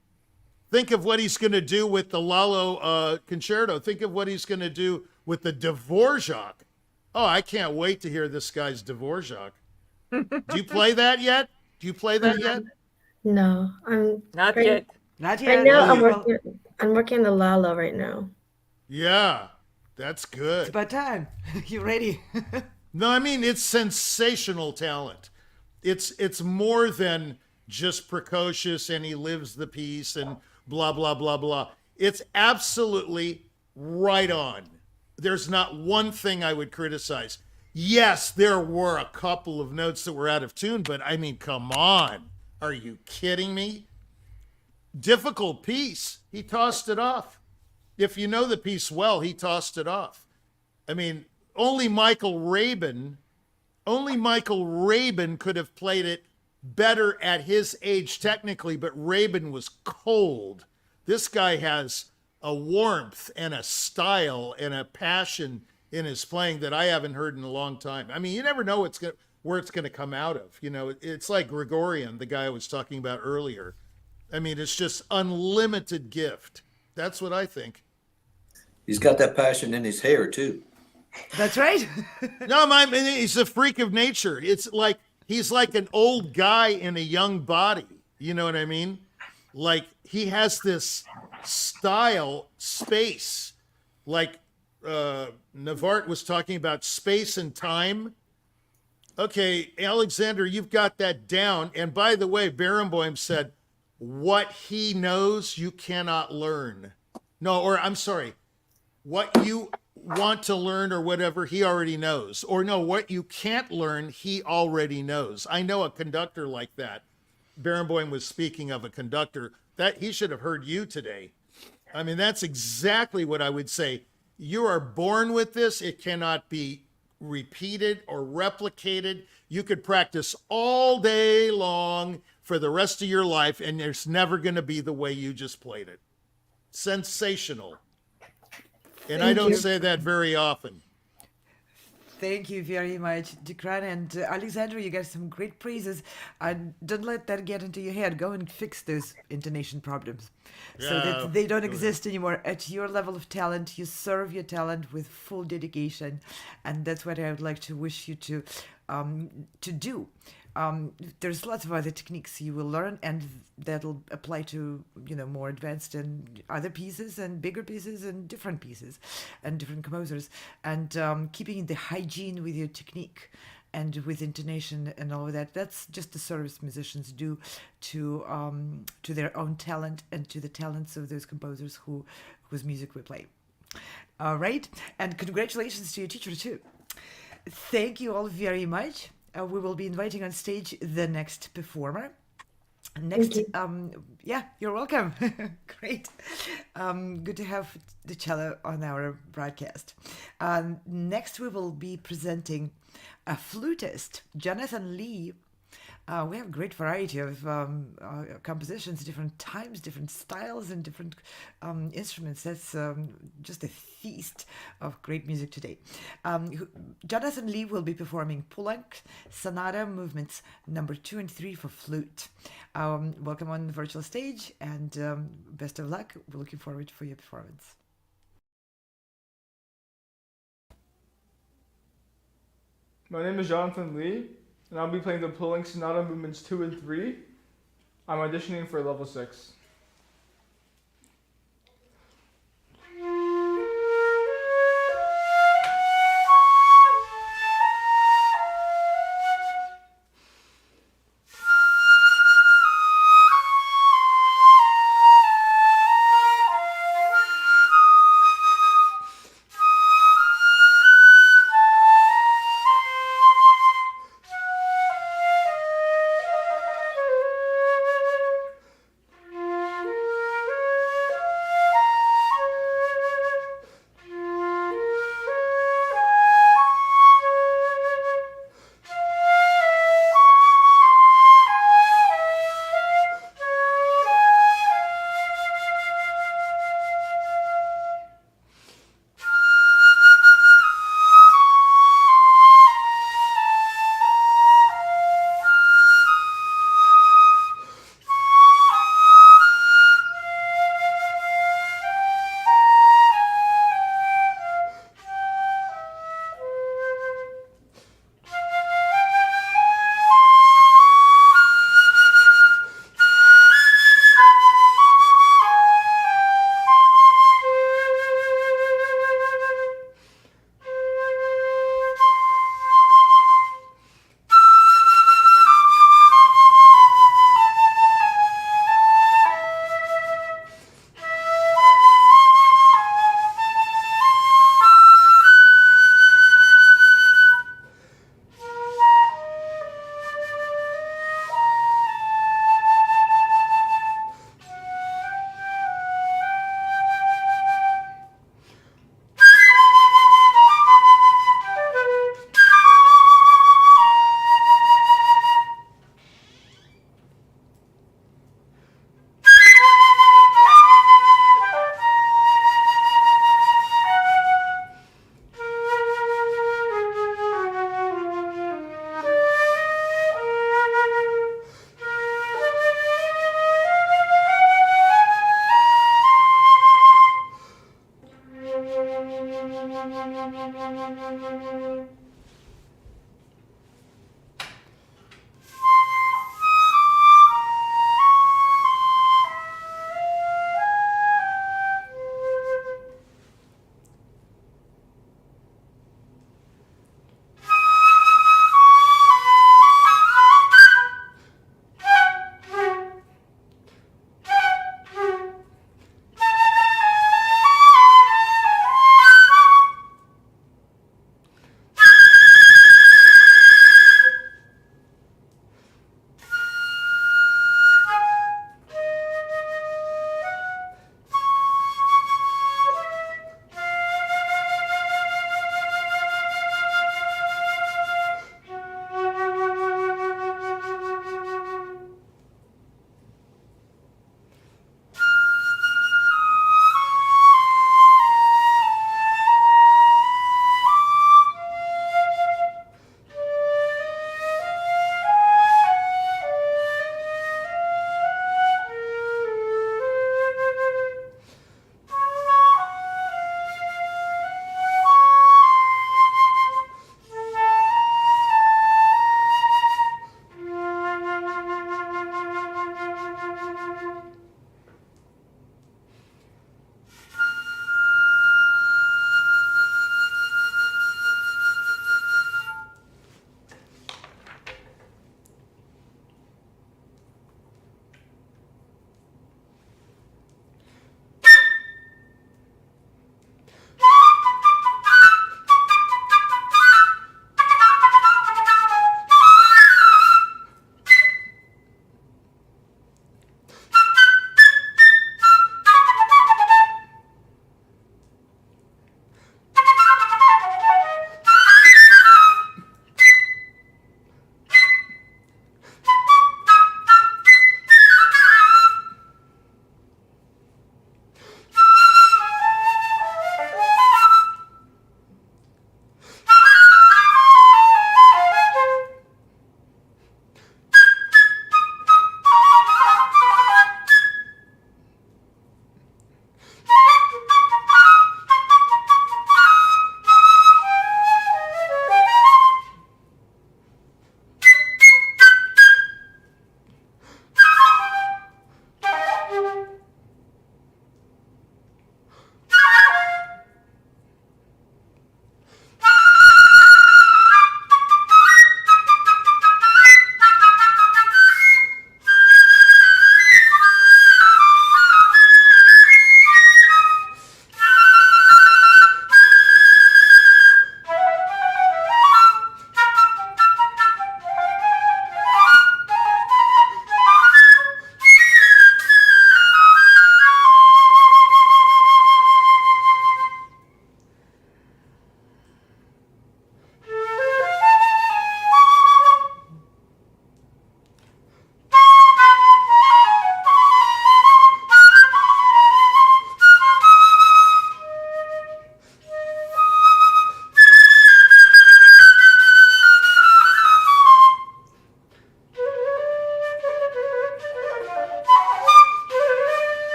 Think of what he's going to do with the Lalo concerto. Think of what he's going to do with the Dvorak. Oh, I can't wait to hear this guy's Dvorak. Do you play that yet? No, I'm Not yet. Not yet. right now. Well, I'm working on the Lalo right now. Yeah, that's it's good. about time. You ready? No, I mean, it's sensational talent. It's more than just precocious and he lives the piece and blah, blah, blah, blah. It's absolutely right on. There's not one thing I would criticize. Yes, there were a couple of notes that were out of tune, but I mean, come on. Are you kidding me? Difficult piece. He tossed it off. If you know the piece well, he tossed it off. I mean, only Michael Rabin could have played it better at his age technically, but Rabin was cold. This guy has a warmth and a style and a passion in his playing that I haven't heard in a long time. I mean, you never know where it's going to come out of. It's like Gregorian, the guy I was talking about earlier. I mean, it's just unlimited gift. That's what I think. He's got that passion in his hair too. That's right. No, he's a freak of nature. It's like he's like an old guy in a young body. You know what I mean? Like he has this style, space, like Navart was talking about space and time. Okay, Alexander, you've got that down. And by the way, Barenboim said, what he knows, you cannot learn. No, or I'm sorry, what you want to learn or whatever, he already knows. Or no, what you can't learn, he already knows. I know a conductor like that. Barenboim was speaking of a conductor that he should have heard you today. I mean, that's exactly what I would say. You are born with this. It cannot be repeated or replicated. You could practice all day long for the rest of your life, and there's never going to be the way you just played it. Sensational. And I Thank don't you. say that very often. Thank you very much, Dickran. And Alexandra, you got some great praises. Don't let that get into your head. Go and fix those intonation problems so Yeah, that they don't go ahead. exist anymore. At your level of talent, you serve your talent with full dedication. And that's what I would like to wish you to do. There's lots of other techniques you will learn, and that'll apply to more advanced and other pieces and bigger pieces and different pieces and different composers, and keeping the hygiene with your technique and with intonation and all of that. That's just the service musicians do to their own talent and to the talents of those composers whose music we play. All right, and congratulations to your teacher too. Thank you all very much. We will be inviting on stage the next performer. Next, you. Yeah, you're welcome. Great. Good to have the cello on our broadcast. Next, we will be presenting a flutist, Jonathan Lee. We have a great variety of compositions, different times, different styles, and different instruments. That's just a feast of great music today. Jonathan Lee will be performing Poulenc Sonata Movements number 2 and 3 for flute. Welcome on the virtual stage, and best of luck. We're looking forward for your performance. My name is Jonathan Lee, and I'll be playing the Poulenc Sonata Movements 2 and 3. I'm auditioning for level 6.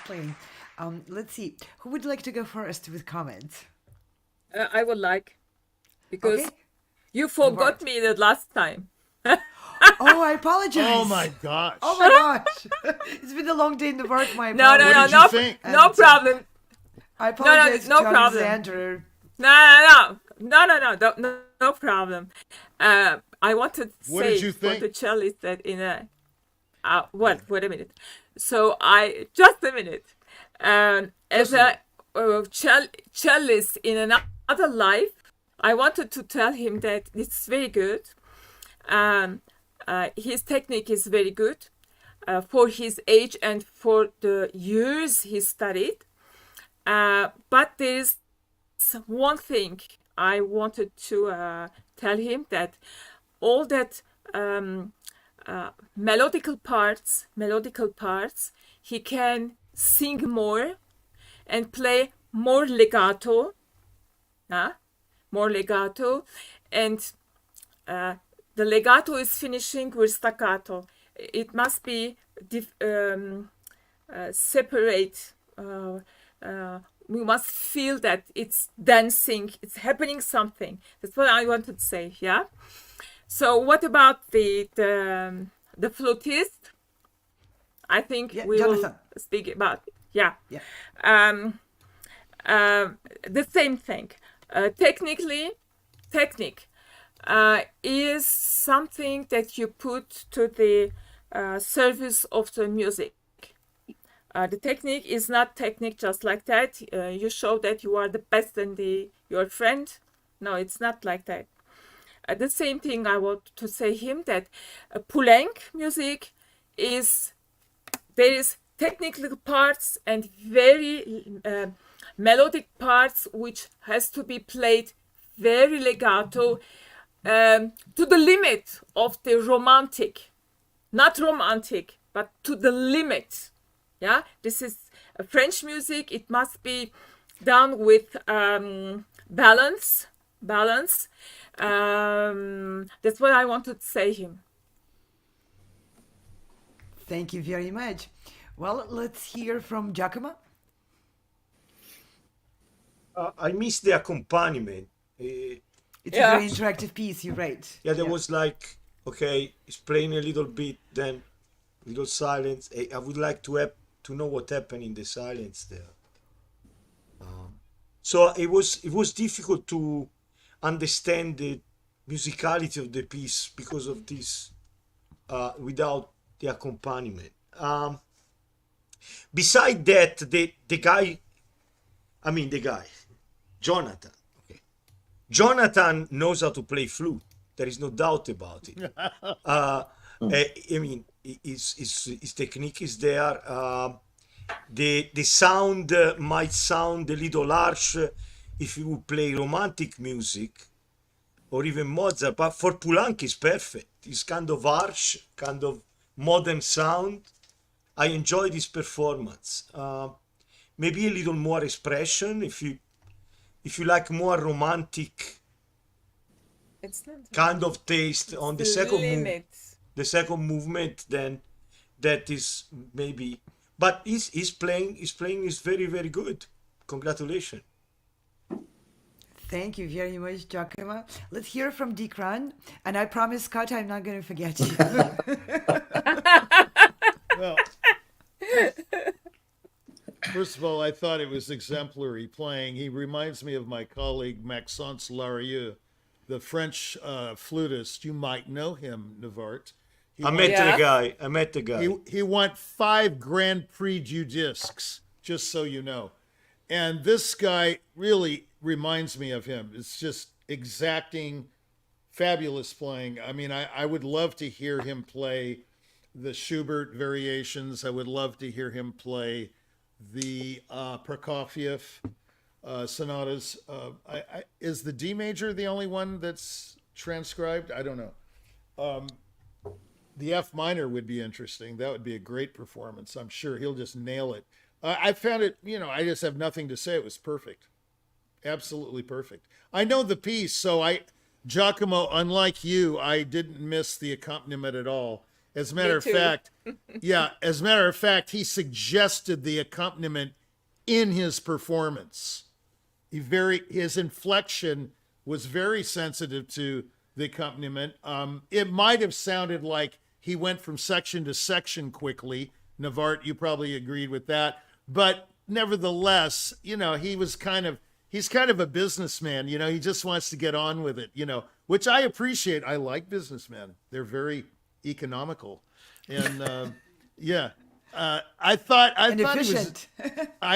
Kathleen. Let's see. Who would like to go first with comments? I would like, because Okay. you forgot Divert. me the last time. Oh, I apologize. Oh my gosh. Oh my gosh. It's been a long day in the work. My No, apologies. What did you think? And, no problem. I apologize no to problem. Alexander. No problem. I wanted to What say did you for think? the cellist that in a wait a minute. So just a minute. As a cellist in another life, I wanted to tell him that it's very good. His technique is very good for his age and for the years he studied. But there's one thing I wanted to tell him, that all that melodical parts, he can sing more and play more legato, and the legato is finishing with staccato. It must be separate. We must feel that it's dancing, it's happening something. That's what I wanted to say. Yeah. So what about the flutist? I think we Jonathan. will speak about. Yeah. Yeah. The same thing. Technique is something that you put to the service of the music. The technique is not technique just like that. You show that you are the best and your friend. No, it's not like that. The same thing I want to say him, that Poulenc music there is technical parts and very melodic parts which has to be played very legato, to the limit of the romantic. Not romantic, but to the limit. Yeah, this is French music. It must be done with balance. That's what I wanted to say him. Thank you very much. Well, let's hear from Giacomo. I missed the accompaniment. It's a very interactive piece, you're right. Yeah, there was like, okay, it's playing a little bit, then a little silence. I would like to know what happened in the silence there. So it was difficult to understand the musicality of the piece because of this, without the accompaniment. Beside that, the guy, Jonathan. Okay. Jonathan knows how to play flute. There is no doubt about it. His technique is there. The sound might sound a little harsh if you would play romantic music or even Mozart, but for Poulenc it's perfect. It's kind of harsh, kind of modern sound. I enjoyed his performance. Maybe a little more expression if you like more romantic kind of taste on the second movement, then that is maybe. But his playing is very, very good. Congratulations. Thank you very much, Giacomo. Let's hear from Dickran. And I promise, Scott, I'm not going to forget you. Well, first of all, I thought it was exemplary playing. He reminds me of my colleague Maxence Larieux, the French flutist. You might know him, Navart. I met the guy. He won 5 Grand Prix du Disques, just so you know. And this guy really reminds me of him. It's just exacting, fabulous playing. I mean, I would love to hear him play the Schubert variations. I would love to hear him play the Prokofiev sonatas. Is the D major the only one that's transcribed? I don't know. The F minor would be interesting. That would be a great performance. I'm sure he'll just nail it. I found it, I just have nothing to say. It was perfect. Absolutely perfect. I know the piece, so Giacomo, unlike you, I didn't miss the accompaniment at all. As a matter of too. fact, as a matter of fact, he suggested the accompaniment in his performance. His inflection was very sensitive to the accompaniment. It might have sounded like he went from section to section quickly. Navart, you probably agreed with that. But nevertheless, he's kind of a businessman, he just wants to get on with it, which I appreciate. I like businessmen. They're very economical. And I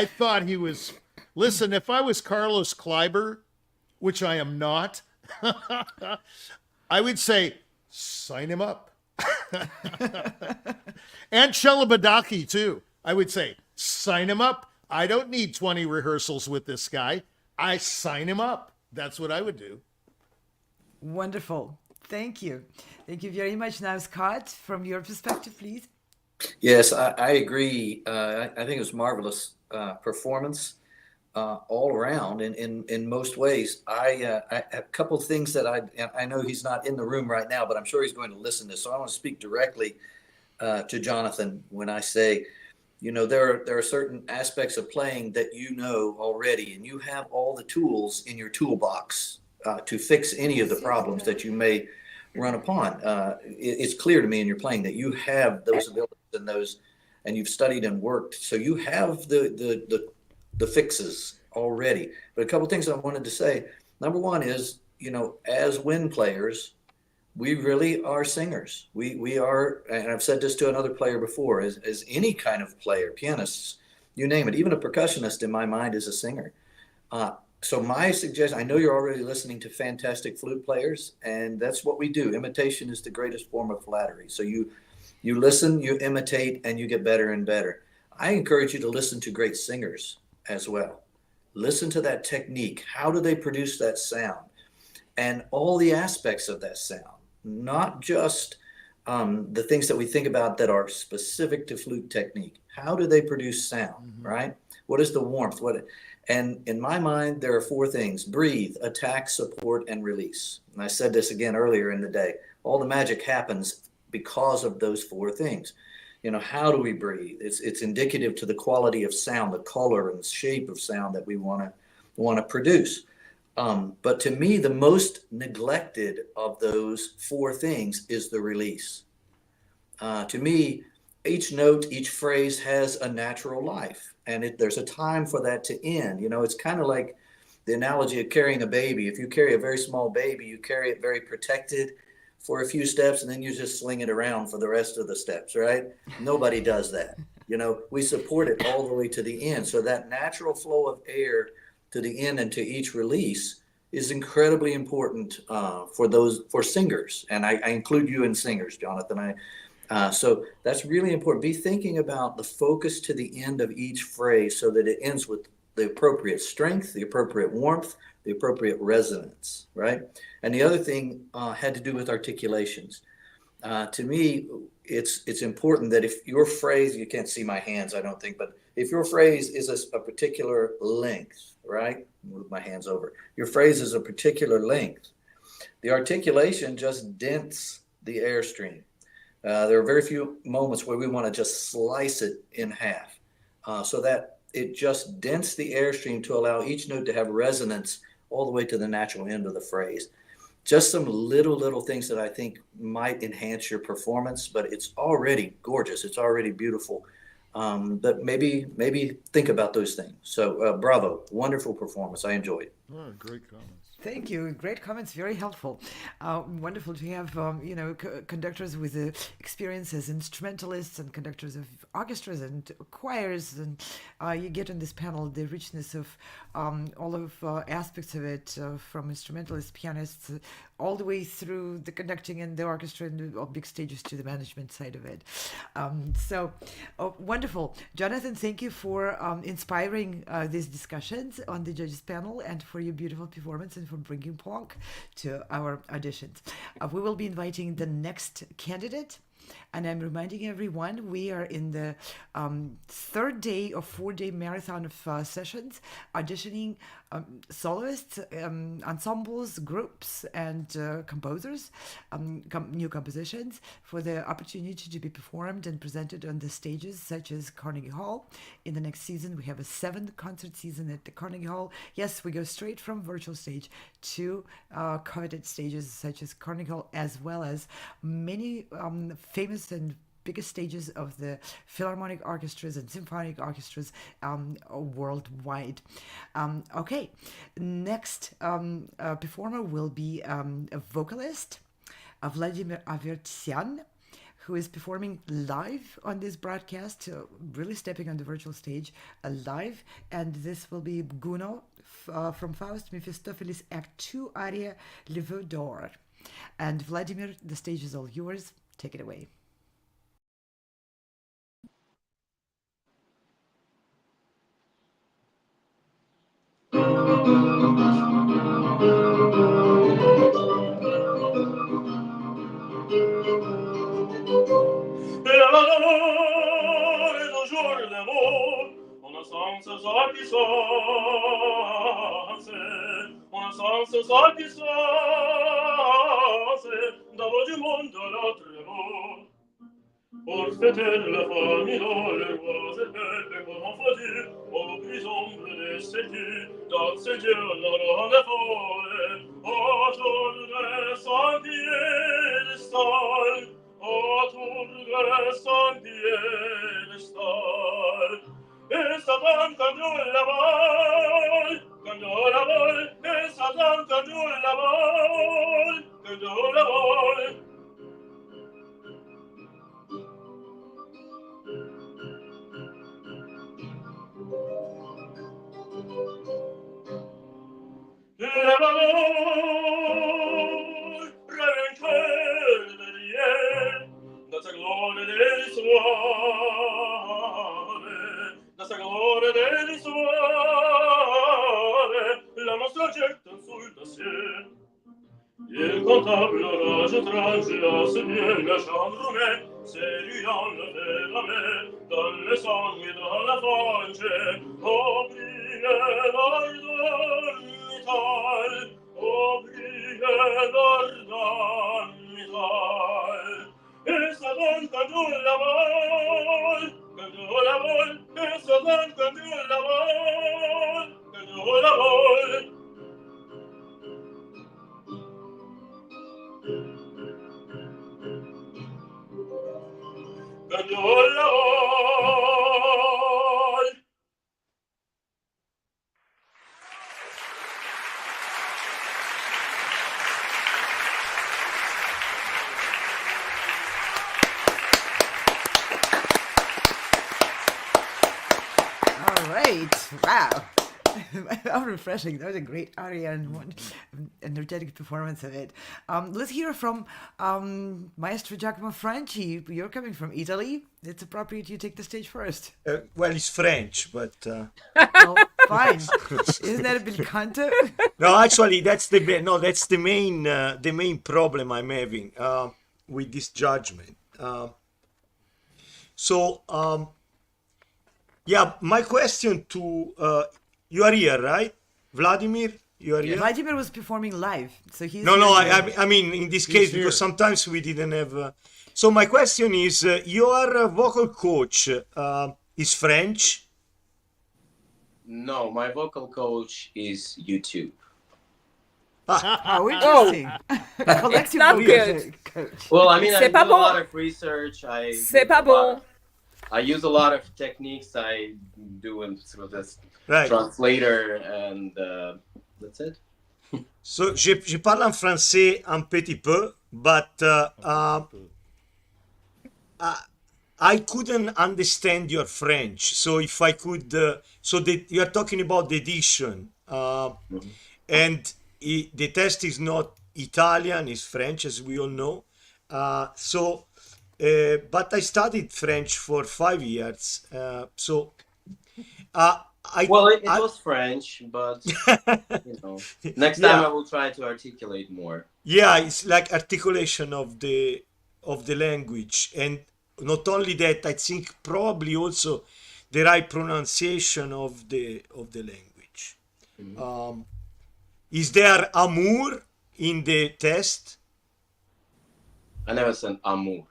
thought he was, listen, if I was Carlos Kleiber, which I am not, I would say, sign him up. And Chelabadaki too. I would say, sign him up. I don't need 20 rehearsals with this guy. I sign him up. That's what I would do. Wonderful. Thank you. Thank you very much. Now, Scott, from your perspective, please. Yes, I agree. I think it was marvelous performance all around in most ways. I have a couple of things that I know he's not in the room right now, but I'm sure he's going to listen to this. So I want to speak directly to Jonathan when I say, there are certain aspects of playing that already, and you have all the tools in your toolbox to fix any of the problems that you may run upon. It's clear to me in your playing that you have those abilities and you've studied and worked, so you have the fixes already. But a couple of things I wanted to say. Number one is, as wind players, we really are singers. We are, and I've said this to another player before, as any kind of player, pianists, you name it, even a percussionist in my mind is a singer. So my suggestion, I know you're already listening to fantastic flute players, and that's what we do. Imitation is the greatest form of flattery. So you listen, you imitate, and you get better and better. I encourage you to listen to great singers as well. Listen to that technique. How do they produce that sound? And all the aspects of that sound, not just the things that we think about that are specific to flute technique. How do they produce sound, right? What is the warmth? And in my mind, there are four things: breathe, attack, support, and release. And I said this again earlier in the day. All the magic happens because of those four things. How do we breathe? It's indicative to the quality of sound, the color and shape of sound that we want to produce. But to me, the most neglected of those four things is the release. To me, each note, each phrase has a natural life, and there's a time for that to end. It's kind of like the analogy of carrying a baby. If you carry a very small baby, you carry it very protected for a few steps, and then you just sling it around for the rest of the steps, right? Nobody does that. We support it all the way to the end. So that natural flow of air to the end and to each release is incredibly important for singers. And I include you in singers, Jonathan. So that's really important. Be thinking about the focus to the end of each phrase so that it ends with the appropriate strength, the appropriate warmth, the appropriate resonance, right? And the other thing had to do with articulations. To me, it's important that if your phrase, you can't see my hands, I don't think, but if your phrase is a particular length, right? Move my hands over. Your phrase is a particular length. The articulation just dents the airstream. There are very few moments where we want to just slice it in half so that it just dents the airstream to allow each note to have resonance all the way to the natural end of the phrase. Just some little things that I think might enhance your performance, but it's already gorgeous. It's already beautiful. But maybe think about those things. So bravo, wonderful performance. I enjoyed it. Oh, great comments. Thank you. Great comments. Very helpful. Wonderful to have, conductors with experience as instrumentalists and conductors of orchestras and choirs. And you get on this panel the richness of all of aspects of it, from instrumentalists, pianists, all the way through the conducting and the orchestra and the big stages to the management side of it. Wonderful. Jonathan, thank you for inspiring these discussions on the judges panel and for your beautiful performance and for bringing Plonk to our auditions. We will be inviting the next candidate And I'm reminding everyone we are in the third day of 4-day marathon of sessions, auditioning soloists, ensembles, groups, and composers, new compositions for the opportunity to be performed and presented on the stages such as Carnegie Hall. In the next season, we have a 7th concert season at the Carnegie Hall. Yes, we go straight from virtual stage to coveted stages such as Carnegie Hall, as well as many famous and biggest stages of the philharmonic orchestras and symphonic orchestras worldwide. Okay, next performer will be a vocalist, Vladimir Avertsyan, who is performing live on this broadcast, really stepping on the virtual stage live. And this will be Guno from Faust Mephistopheles Act 2 aria Le Vœu d'Or. And Vladimir, the stage is all yours. Take it away. Pour fêter la famille dans les rois et belles confondus, aux plus ombres des sécu, dans ce Dieu n'aura de folle, autour de son piédestal, autour de son piédestal. Et Satan quand nous la balle, quand nous la balle, et Satan quand nous la balle, quand nous la balle. Le ballon vainqueur de Dieu, dans sa gloire délissante, dans sa gloire délissante, la monstre jette sous le ciel. Il comptable orage étrange à ce bien la chambre humaine, séduisant le verre dans le sang et dans la fange, au brille d'ordormital, au brille d'ordormital. Et ça donne quand nous la vol, quand nous la vol, et ça donne quand nous la vol, quand nous la vol. Quand nous la vol. All right. Wow. How refreshing. That was a great aria and one energetic performance of it. Let's hear from Maestro Giacomo Franchi. You're coming from Italy. It's appropriate you take the stage first. Well, it's French, but... Oh, fine. Isn't that a bel canto? No, actually, that's the main problem I'm having with this judgment. Yeah, my question to you are here, right, Vladimir? You are here. Vladimir was performing live, so he's. No, I mean in this case because sometimes we didn't have. So my question is, your vocal coach is French? No, my vocal coach is YouTube. How interesting. It's not good. Well, I mean, I C'est do pas a bon. lot of research. C'est pas bon. I use a lot of techniques I do through this Right. translator, and that's it. So je parle en français un petit peu, but I couldn't understand your French. So if I could, you are talking about the edition, and the test is not Italian, it's French, as we all know. But I studied French for 5 years. It was French, but next time I will try to articulate more. Yeah, it's like articulation of the of the language, and not only that, I think probably also the right pronunciation of the language. Is there amour in the test? I never said amour.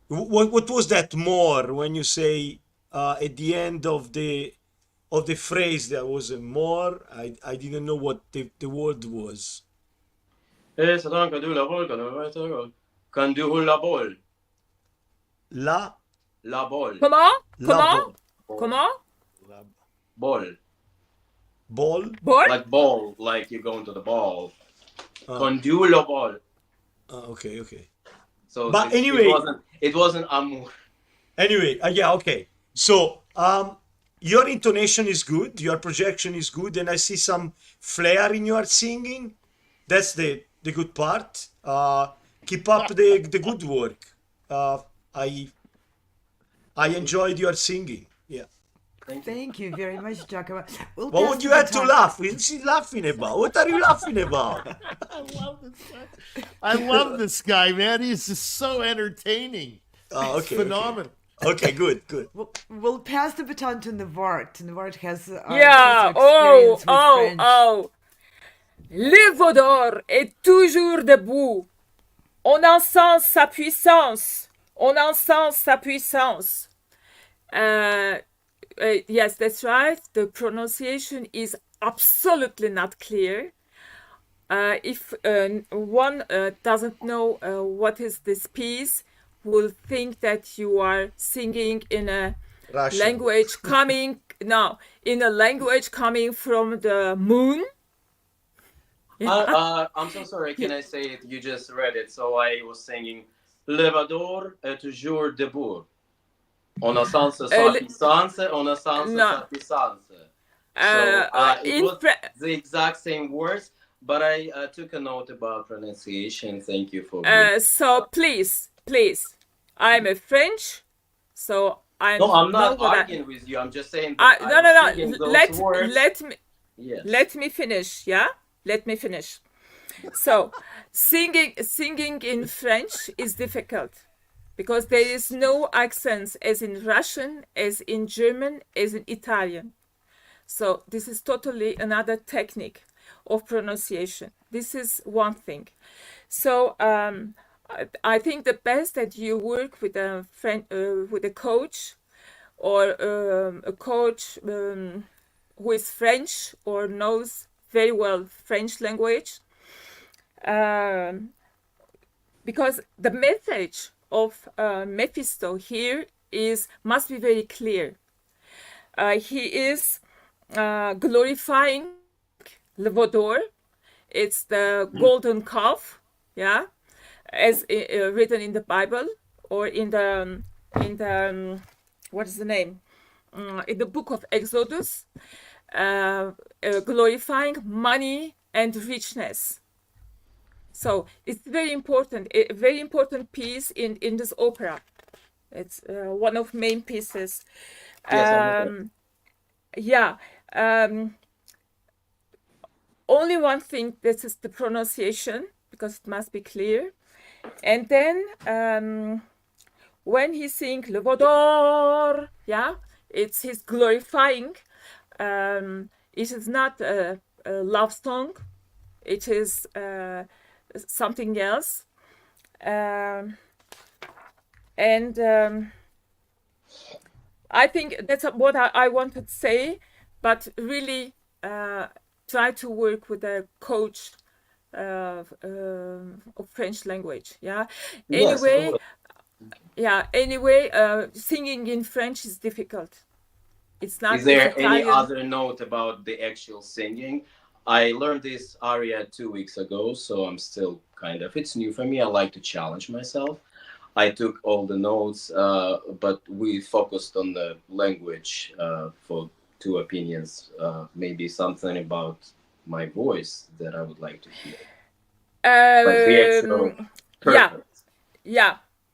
What was that more when you say at the end of the phrase there was a more? I didn't know what the word was. Kan du hålla boll? La boll. Comment? La Comment? Comment? Boll. Ball? Ball? Like ball, like you go into the ball. Ah. Kan du hålla boll? Okay. So But anyway, it wasn't amour. Anyway, yeah, okay. So your intonation is good, your projection is good, and I see some flair in your singing. That's the good part. Keep up the good work. I enjoyed your singing. Yeah. Thank you very much, Giacomo. We'll What pass would you the have to baton- laugh? What's she laughing about? What are you laughing about? I love this guy, man. He's just so entertaining. Oh, It's okay. phenomenal. Okay, good. We'll pass the baton to Navart. Navart has Yeah. experience with French. Le Vaudor est toujours debout. On en sent sa puissance. On en sent sa puissance. Yes, that's right. The pronunciation is absolutely not clear. If one doesn't know what is this piece, will think that you are singing in a Russian. language coming from the moon. I'm so sorry. Can I say it? You just read it, so I was singing Le Vaudor est toujours debout. On a sent sa puissance. On a sent sa puissance. So it was the exact same words, but I took a note about pronunciation. Thank you for. So please, I'm a French, so I'm. No, I'm not arguing with you. I'm just saying. No. Let me finish. Yeah, let me finish. So, singing in French is difficult because there is no accents as in Russian, as in German, as in Italian. So this is totally another technique of pronunciation. This is one thing. So I think the best that you work with a coach or a coach who is French or knows very well French language, because the message of Mephisto here must be very clear. He is glorifying Le Vaudor. It's the golden calf, yeah, as written in the Bible or in the what is the name? In the book of Exodus, glorifying money and richness. So it's very important, a very important piece in this opera. It's one of main pieces. Only one thing, this is the pronunciation, because it must be clear. And then when he sings Le Vaudor, he's glorifying. It is not a love song. It is something else. I think that's what I wanted to say, but really try to work with a coach of French language. Yeah. Anyway, singing in French is difficult. It's not. Is there any other note about the actual singing? I learned this aria 2 weeks ago, so I'm still it's new for me. I like to challenge myself. I took all the notes, but we focused on the language for 2 opinions. Maybe something about my voice that I would like to hear.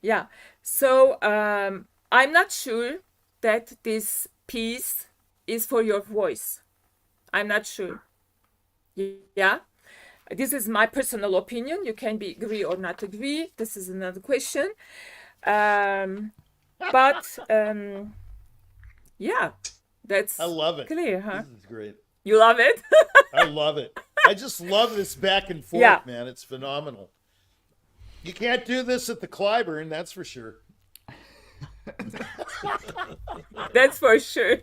Yeah. So I'm not sure that this piece is for your voice. I'm not sure. Yeah. This is my personal opinion. You can be agree or not agree. This is another question. But yeah, that's I love it. clear, huh? This is great. You love it? I love it. I just love this back and forth, Yeah. man. It's phenomenal. You can't do this at the Clyburn, that's for sure. That's for sure.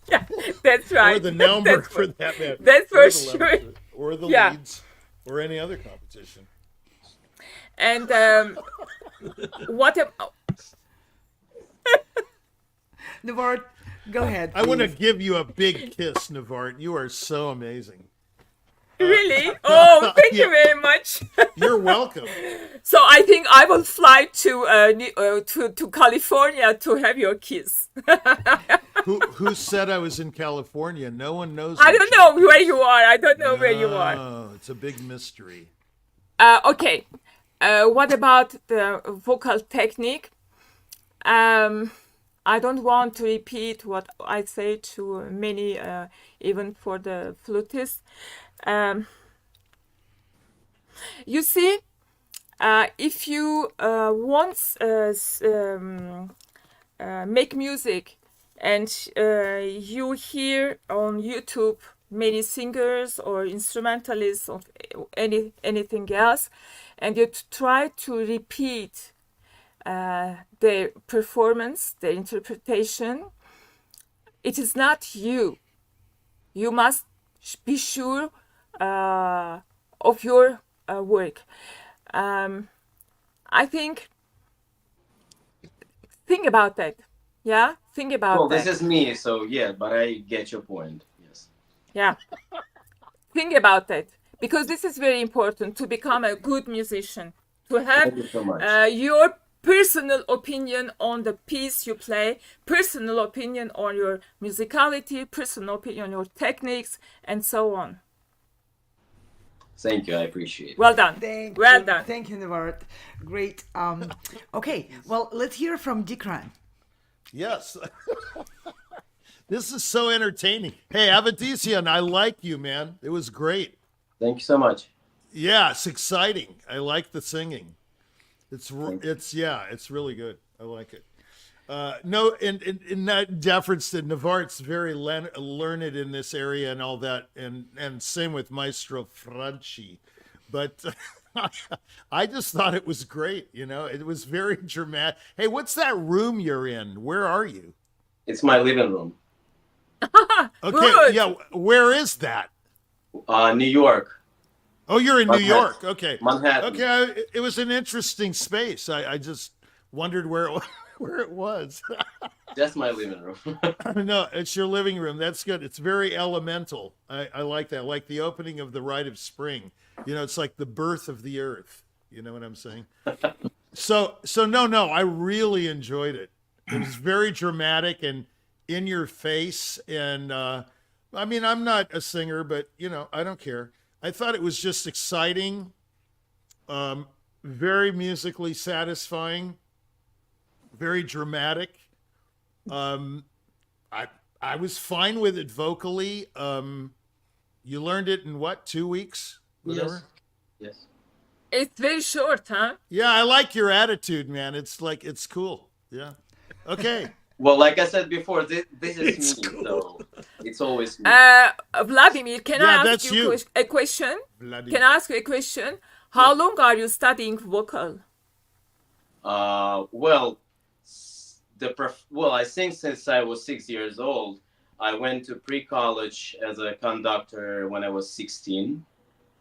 Yeah, that's right. Or the Naumburg That's for that matter. That's Or for the sure. Leopold, or the Yeah. Leeds, or any other competition. And what about Navart, go ahead. I want to please. give you a big kiss, Navart. You are so amazing. really? Oh, thank you Yeah. very much. You're welcome. So I think I will fly to California to have your kiss. Who said I was in California? No one knows. I me, don't Chuck. know where you are. I don't know where you are. Oh, it's a big mystery. Okay. What about the vocal technique? I don't want to repeat what I say to many, even for the flutists. You see, if you once make music and you hear on YouTube many singers or instrumentalists of anything else, and you try to repeat their performance, their interpretation, it is not you. You must be sure of your work. I think about that. Yeah, think about Well, that. this is me, so yeah, but I get your point. Yes. Yeah, think about that, because this is very important to become a good musician. To have Thank you so much. your personal opinion on the piece you play, personal opinion on your musicality, personal opinion on your techniques, and so on. Thank you. I appreciate it. Well done. Well done. Thank you, Navart. Great. Okay, well, let's hear from Dickran. Yes. This is so entertaining. Hey, Avadisian, I like you, man. It was great. Thank you so much. Yeah, it's exciting. I like the singing. It's really good. I like it. No, in that deference to Navarrete's very learned in this area and all that, and same with Maestro Franchi, but I just thought it was great. You know, it was very dramatic. Hey, what's that room you're in? Where are you? It's my living room. Okay, Good. yeah. Where is that? New York. Oh, you're in New Manhattan. York. Okay. Manhattan. Okay, it was an interesting space. I just wondered where it was. That's my living room. No, it's your living room. That's good. It's very elemental. I like that. Like the opening of the Rite of Spring. You know, it's like the birth of the earth. You know what I'm saying? So no, I really enjoyed it. It was very dramatic and in your face. And I mean, I'm not a singer, but you know, I don't care. I thought it was just exciting, very musically satisfying, very dramatic. I was fine with it vocally. You learned it in what, 2 weeks? Whatever. Yes. It's very short, huh? Yeah, I like your attitude, man. It's like, it's cool. Yeah. Okay. Well, like I said before, this is It's me, cool. so it's always me. Vladimir, can Yeah, I ask that's you you. a question? Vladimir. Can I ask you a question? How long are you studying vocal? Well, I sing since I was 6 years old. I went to pre-college as a conductor when I was 16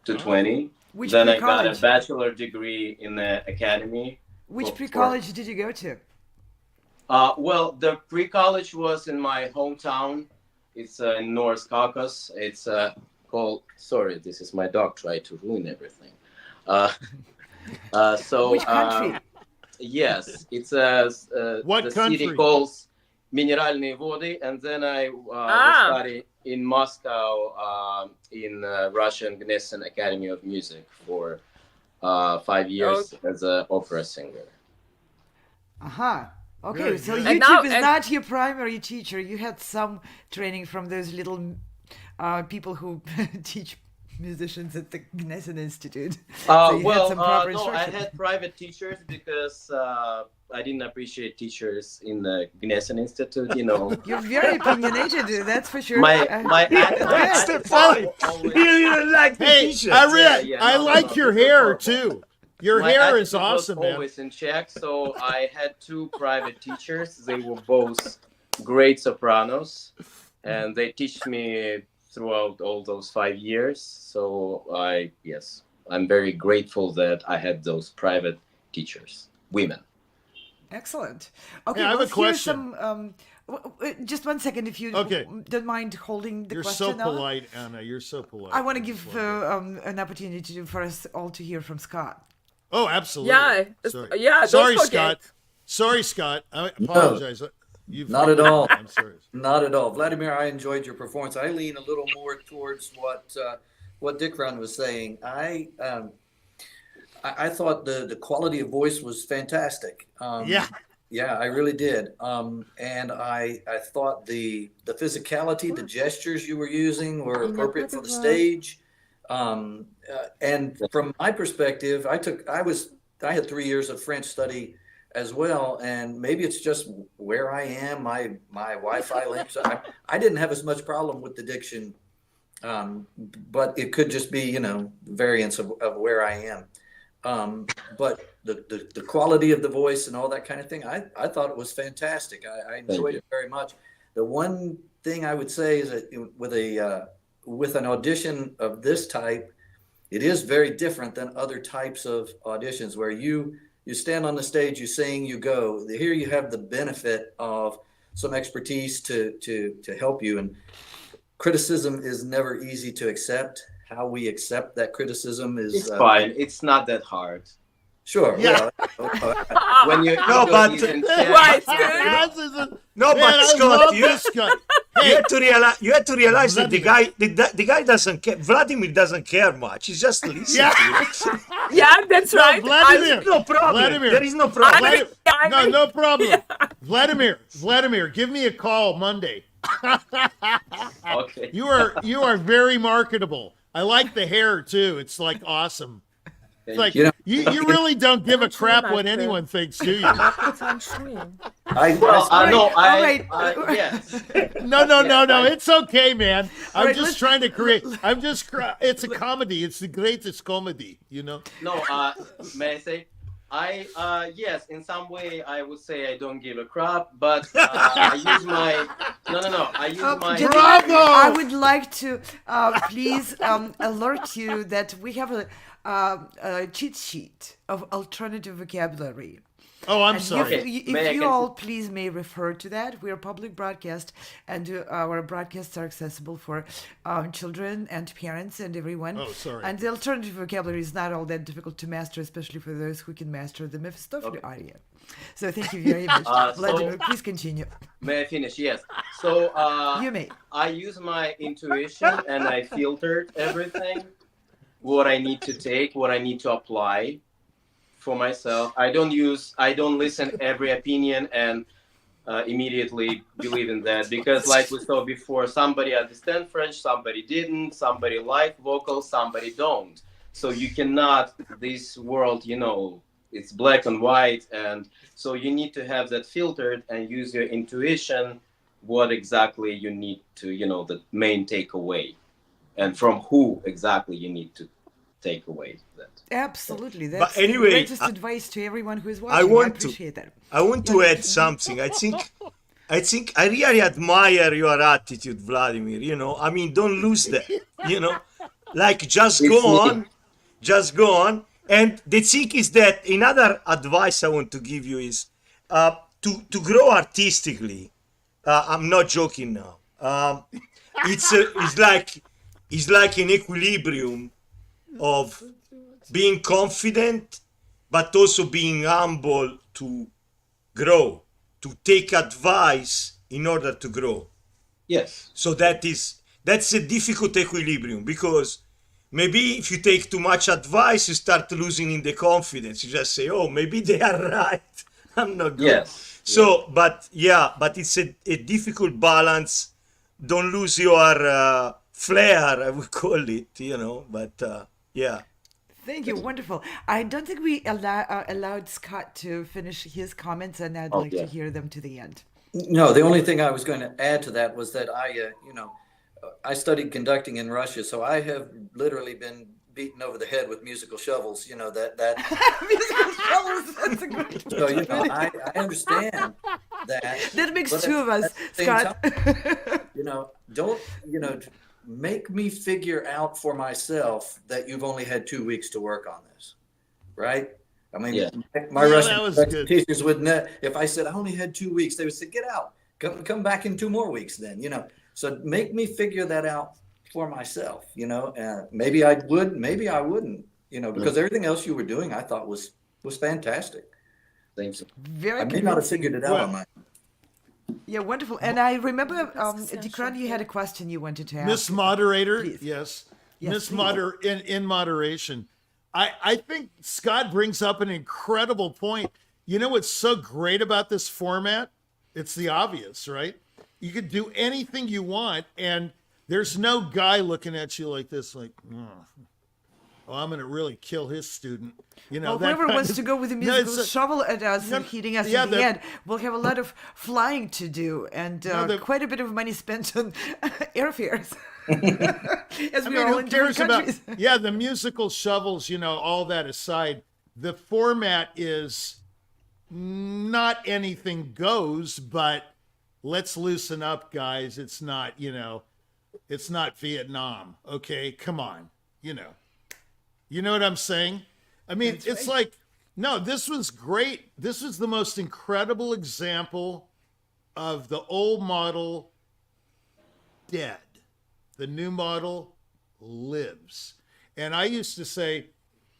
to 20. Which Then I got a pre-college? bachelor degree in the academy. Which pre-college did you go to? Well, the pre-college was in my hometown. It's in North Caucasus. It's called. Sorry, this is my dog trying to ruin everything. So Which country? yes, it's What the country? city calls Mineralные Vody, and then I studied in Moscow in Russian Gnesin Academy of Music for 5 years as an opera singer. Aha. Okay, Very so good. And YouTube now- is and- not your primary teacher. You had some training from those little people who teach musicians at the Gnessen Institute. So you had some proper no, I instruction. had private teachers because I didn't appreciate teachers in the Gnessen Institute, you know. You're very opinionated, that's for sure. That's the point. You didn't like the Hey, teacher. I like your hair too. Your My hair is attitude was awesome, man. always in check, so I had 2 private teachers. They were both great sopranos, and they teach me throughout all those 5 years. So I'm very grateful that I had those private teachers, women. Excellent. Okay, Hey, I have a let's hear question. some. Just 1 second, if you don't mind holding the You're question. so Anna. polite, Anna. You're so polite. I want to give an opportunity for us all to hear from Scott. Oh, absolutely. Yeah, Sorry. yeah. Sorry, Don't forget. Scott. Sorry, Scott. I apologize. Not at all. I'm sorry. Not at all. Vladimir, I enjoyed your performance. I lean a little more towards what Dickran was saying. I thought the quality of voice was fantastic. Yeah, I really did. And I thought the physicality, the gestures you were using were appropriate for the stage. And from my perspective, I had 3 years of French study as well, and maybe it's just where I am, my Wi-Fi links. I didn't have as much problem with the diction, but it could just be, variance of where I am. But the quality of the voice and all that kind of thing, I thought it was fantastic. I enjoyed it very much. The one thing I would say is that with an audition of this type, it is very different than other types of auditions where you stand on the stage, you sing, you go. Here you have the benefit of some expertise to help you. And criticism is never easy to accept. How we accept that criticism is it's fine. It's not that hard. Sure. Yeah. When you Scott, you had to realize that the guy doesn't care. Vladimir doesn't care much. He's just listening to it. Yeah, that's right. Vladimir, no problem. Vladimir, there is no problem. No problem. Vladimir, give me a call Monday. Okay. You are very marketable. I like the hair too. It's like awesome. It's like you really don't give a crap what anyone thinks, do you? Yes. No. It's okay, man. I'm just trying to create. It's a comedy. It's the greatest comedy, No, may I say? Yes, in some way I would say I don't give a crap, but I use my Bravo! I would like to please alert you that we have a cheat sheet of alternative vocabulary. Oh, I'm sorry. If you all please may refer to that. We're a public broadcast, and our broadcasts are accessible for children and parents and everyone. Oh, sorry. And the alternative vocabulary is not all that difficult to master, especially for those who can master the Mephistopheles aria. So thank you very much. Vladimir, please continue. May I finish? Yes. So you may. I use my intuition and I filtered everything, what I need to take, what I need to apply for myself. I don't listen every opinion and immediately believe in that, because like we saw before, somebody understand French, somebody didn't, somebody like vocals, somebody don't. So you cannot, this world, it's black and white, and so you need to have that filtered and use your intuition, what exactly you need to, the main takeaway, and from who exactly you need to take away that. Absolutely. That's but anyway, the greatest advice to everyone who is watching. I appreciate that. I want to add something. I think I really admire your attitude, Vladimir. I mean, don't lose that. Like just go on. And the thing is that another advice I want to give you is to grow artistically. I'm not joking now. It's like an equilibrium of being confident, but also being humble to grow, to take advice in order to grow. Yes. So that's a difficult equilibrium, because maybe if you take too much advice, you start losing in the confidence. You just say, oh, maybe they are right. I'm not good. Yes. So, but it's a difficult balance. Don't lose your flair, I would call it, you know, but yeah. Thank you. Wonderful. I don't think we allowed Scott to finish his comments, and I'd Oh, like yeah. to hear them to the end. No, the only thing I was going to add to that was that I studied conducting in Russia, so I have literally been beaten over the head with musical shovels. You know that Musical shovels. That's a great. So I understand that. That makes but two of us, at the same Scott. time, don't make me figure out for myself that you've only had 2 weeks to work on this, right? I mean, Yeah. my Yeah, Russian that was Russian good. teachers would if I said I only had 2 weeks, they would say, "Get out, come back in 2 more weeks." Then so make me figure that out for myself. Maybe I would, maybe I wouldn't. Because everything else you were doing, I thought was fantastic. Thank you. Very I may not have convincing. figured it out on my. Yeah, wonderful. And I remember, Dickran, you had a question you wanted to ask. Miss Moderator, Please. yes. Yes, Miss please. in moderation. I think Scott brings up an incredible point. You know what's so great about this format? It's the obvious, right? You could do anything you want, and there's no guy looking at you like this, like, oh, I'm going to really kill his student. Well, whoever wants to go with the musical shovel at us and hitting us at the end, we'll have a lot of flying to do and quite a bit of money spent on airfares. As we are all in different countries. The musical shovels, all that aside, the format is not anything goes, but let's loosen up, guys. It's not, it's not Vietnam. Okay, come on, You know what I'm saying? I mean, That's it's right. like, no, this was great. This was the most incredible example of the old model dead. The new model lives. And I used to say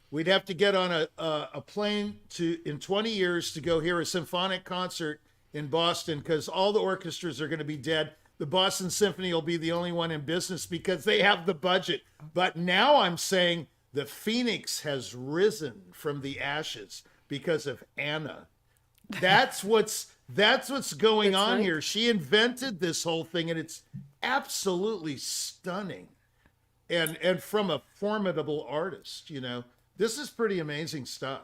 we'd have to get on a plane in 20 years to go hear a symphonic concert in Boston because all the orchestras are going to be dead. The Boston Symphony will be the only one in business because they have the budget. But now I'm saying the phoenix has risen from the ashes because of Anna. That's what's going on right. here. She invented this whole thing, and it's absolutely stunning. And from a formidable artist, This is pretty amazing stuff.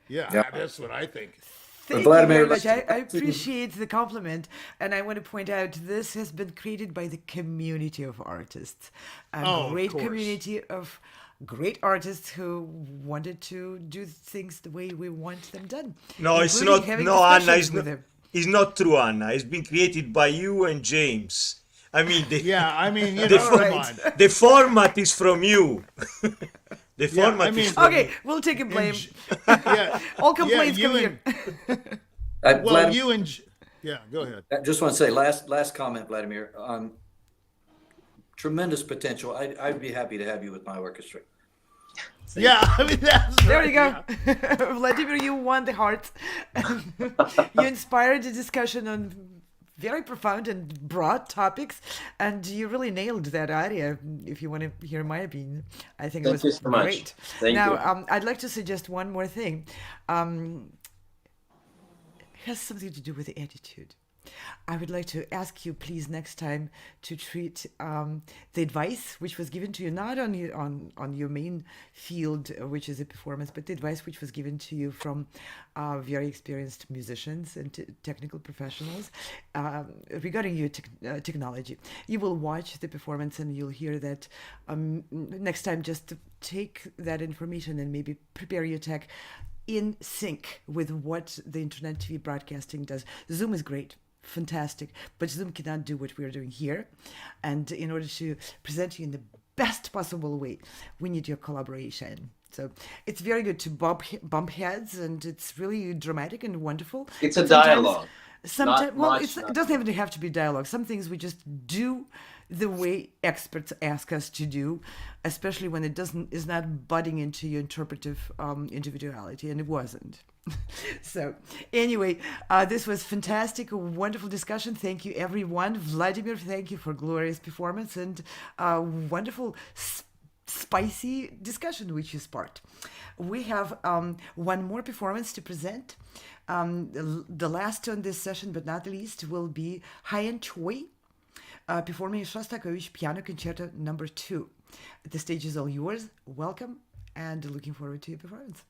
Yeah. That's what I think. Thank Vladimir, you very much. let's- I appreciate the compliment. And I want to point out this has been created by the community of artists. A Of great course. community of great artists who wanted to do things the way we want them done. No, it's including not. having No, Anna, discussions with them. it's not true, Anna. It's been created by you and James. I mean, the The Right. the format is from you. The Yeah, format I mean- is from Okay, you. we'll take a blame. Yeah. All complaints you come and- here. Well, Vladimir, you and go ahead. I just want to say last comment, Vladimir. Tremendous potential. I'd be happy to have you with my orchestra. Yeah, I mean that's There right, you go. Vladimir, you won the heart. You inspired the discussion on very profound and broad topics, and you really nailed that aria. If you want to hear my opinion, I think it Thank was you so much. great. Thank now, you. I'd like to suggest one more thing. It has something to do with attitude. I would like to ask you, please, next time to treat the advice which was given to you, not on your main field, which is a performance, but the advice which was given to you from very experienced musicians and technical professionals regarding your technology. You will watch the performance and you'll hear that next time. Just take that information and maybe prepare your tech in sync with what the internet TV broadcasting does. Zoom is great. Fantastic, but Zoom cannot do what we are doing here. And in order to present you in the best possible way, we need your collaboration. So it's very good to bump heads, and it's really dramatic and wonderful. It's a But sometimes- dialogue. Sometimes, Not well, much, it doesn't even have to be dialogue. Some things we just do the way experts ask us to do, especially when it is not butting into your interpretive individuality, and it wasn't. So anyway, this was fantastic, a wonderful discussion. Thank you, everyone. Vladimir, thank you for glorious performance and wonderful spicy discussion which you sparked. We have one more performance to present. The last on this session, but not least, will be Hyen Choi. performing Shostakovich Piano Concerto Number 2. The stage is all yours. Welcome, and looking forward to your performance.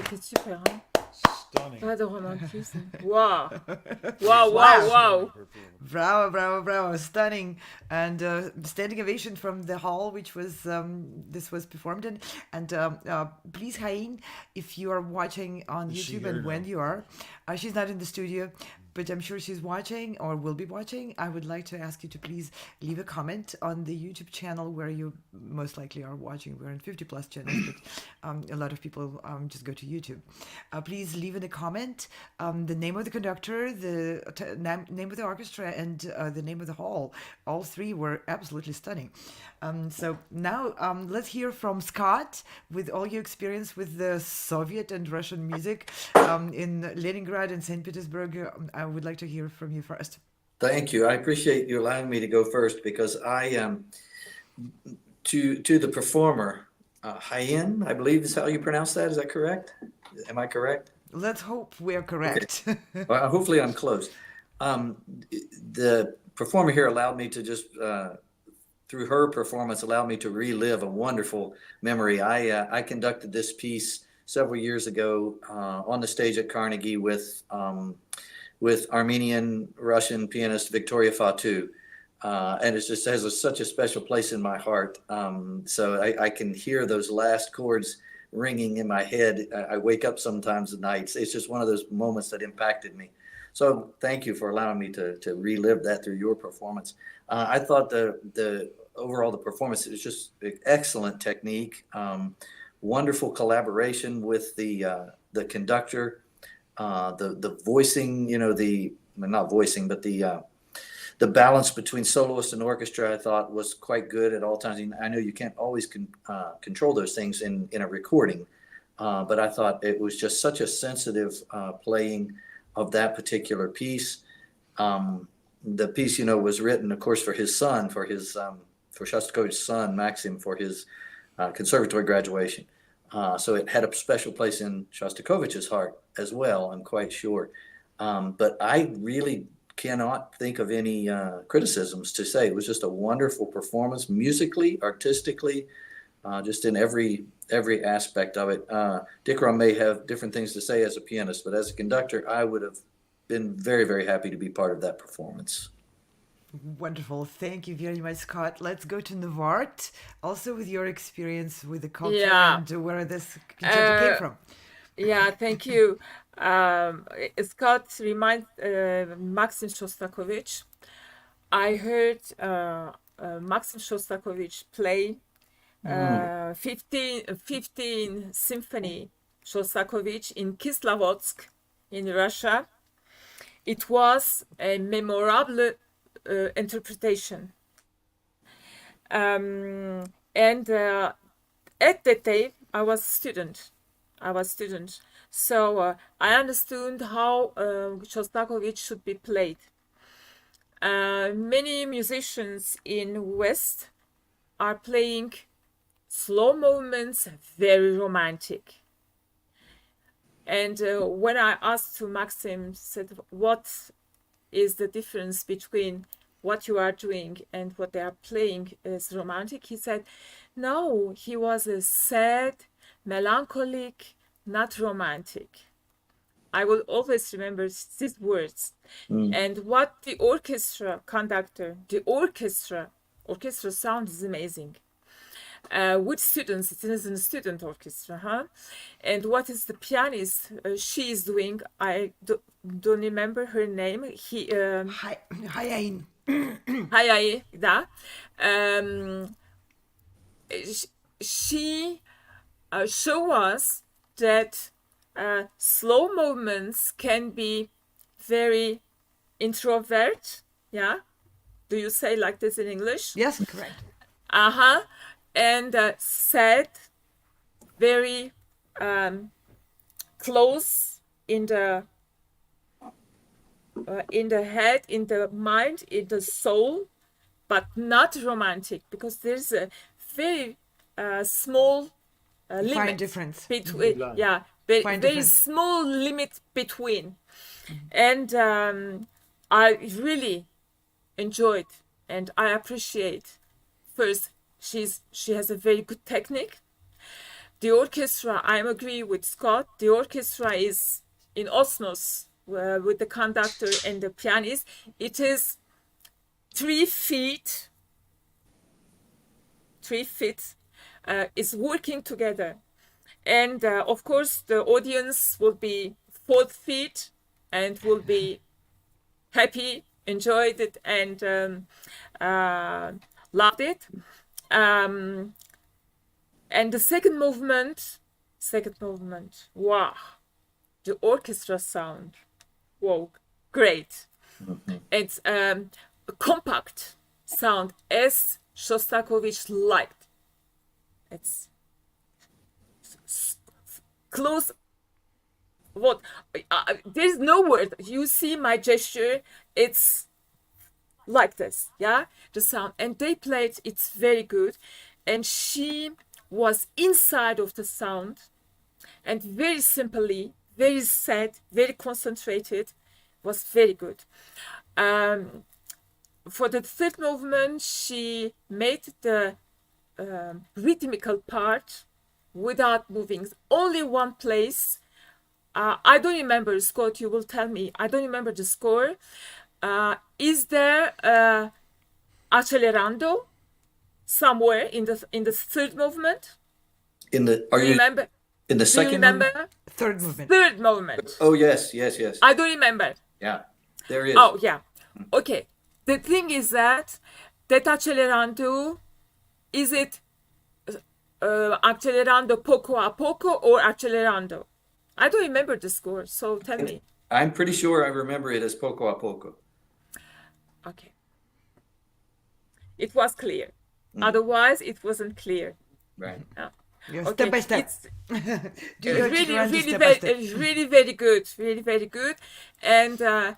C'était super, hein? Stunning. Pas de romantisme. Wow. Wow, wow, wow. Bravo, bravo, bravo. Stunning. And standing ovation from the hall, which was, this was performed in. And please, Hain, if you are watching on YouTube and when you are, she's not in the studio, but I'm sure she's watching or will be watching. I would like to ask you to please leave a comment on the YouTube channel where you most likely are watching. We're in 50 plus channels, but a lot of people just go to YouTube. Please leave in a comment the name of the conductor, the name of the orchestra, and the name of the hall. All three were absolutely stunning. So now let's hear from Scott with all your experience with the Soviet and Russian music in Leningrad and St. Petersburg. I would like to hear from you first. Thank you. I appreciate you allowing me to go first because I am to the performer, Hayen, I believe is how you pronounce that. Is that correct? Am I correct? Let's hope we're correct. Okay. Well, hopefully I'm close. The performer here allowed me to just, through her performance, allowed me to relive a wonderful memory. I conducted this piece several years ago on the stage at Carnegie with Armenian Russian pianist Victoria Fatu. And it just has such a special place in my heart. So I can hear those last chords ringing in my head. I wake up sometimes at night. It's just one of those moments that impacted me. So thank you for allowing me to relive that through your performance. I thought the overall the performance was just excellent technique, wonderful collaboration with the conductor, the voicing, not voicing, but the balance between soloist and orchestra, I thought was quite good at all times. I know you can't always control those things in a recording, but I thought it was just such a sensitive playing of that particular piece. The piece, was written, of course, for his son, for Shostakovich's son, Maxim, for his conservatory graduation. So it had a special place in Shostakovich's heart as well, I'm quite sure. But I really cannot think of any criticisms to say. It was just a wonderful performance, musically, artistically, just in every aspect of it. Dickran may have different things to say as a pianist, but as a conductor, I would have been very, very happy to be part of that performance. Wonderful. Thank you very much, Scott. Let's go to Navart, also with your experience with the culture Yeah. and where this concerto came from. Yeah, thank you. Scott reminds Maxim Shostakovich. I heard Maxim Shostakovich play 15 Symphony Shostakovich in Kislovodsk in Russia. It was a memorable interpretation. And at that day, I was student. So I understood how Shostakovich should be played. Many musicians in West are playing slow movements, very romantic. And when I asked to Maxim, said, what is the difference between what you are doing and what they are playing is romantic? He said, no, he was a sad, melancholic, not romantic. I will always remember these words. And what the orchestra conductor, the orchestra sound is amazing. With students, it is a student orchestra, huh? And what is the pianist she is doing? I don't remember her name. Hayain. Hayain, da. She show us that slow movements can be very introvert. Yeah, do you say like this in English? Yes, correct. And sad, very close in the head, in the mind, in the soul, but not romantic, because there's a very small limit difference between. Yeah, very small limit between, and I really enjoyed and I appreciate. First, she has a very good technique. The orchestra, I agree with Scott. The orchestra is in osmos with the conductor and the pianist. It is 3 feet. 3 feet is working together, and of course the audience will be 4 feet and will be happy, enjoyed it, and loved it. And the second movement, wow, the orchestra sound, wow, great. It's compact sound as Shostakovich liked. It's close. What? There's no word. You see my gesture. It's like this, yeah, the sound, and they played. It's very good, and she was inside of the sound, and very simply, very sad, very concentrated, was very good. For the third movement, she made the rhythmical part without moving, only one place. I don't remember, Scott, you will tell me. I don't remember the score. Is there accelerando somewhere in the third movement? In the in the second movement? Third movement. Third movement. Oh yes. I don't remember. Yeah, there is. Oh yeah. Okay. The thing is that accelerando, is it accelerando poco a poco or accelerando? I don't remember the score, so tell me. I'm pretty sure I remember it as poco a poco. Okay. It was clear. Otherwise, it wasn't clear. Right. Yeah, okay. Step by step. It's really very good. Really very good. And the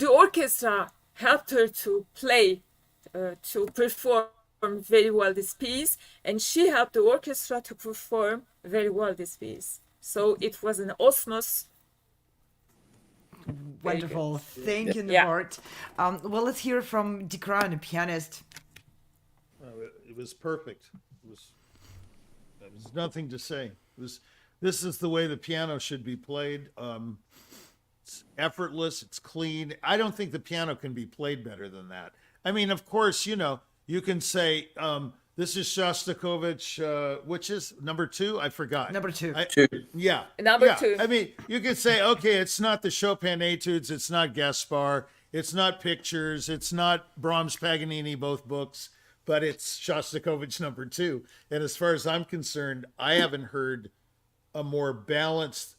orchestra helped her to play, to perform very well this piece, and she helped the orchestra to perform very well this piece. So it was an osmos. Wonderful. Thank you, Navart. Well, let's hear from Dickran, a pianist. It was perfect. There was nothing to say. This is the way the piano should be played. effortless. It's clean. I don't think the piano can be played better than that. I mean, of course, you can say, this is Shostakovich, which is number 2. I forgot. Number 2. Yeah. Number 2. I mean, you could say, okay, it's not the Chopin Etudes. It's not Gaspar. It's not Pictures. It's not Brahms, Paganini, both books, but it's Shostakovich number 2. And as far as I'm concerned, I haven't heard a more balanced.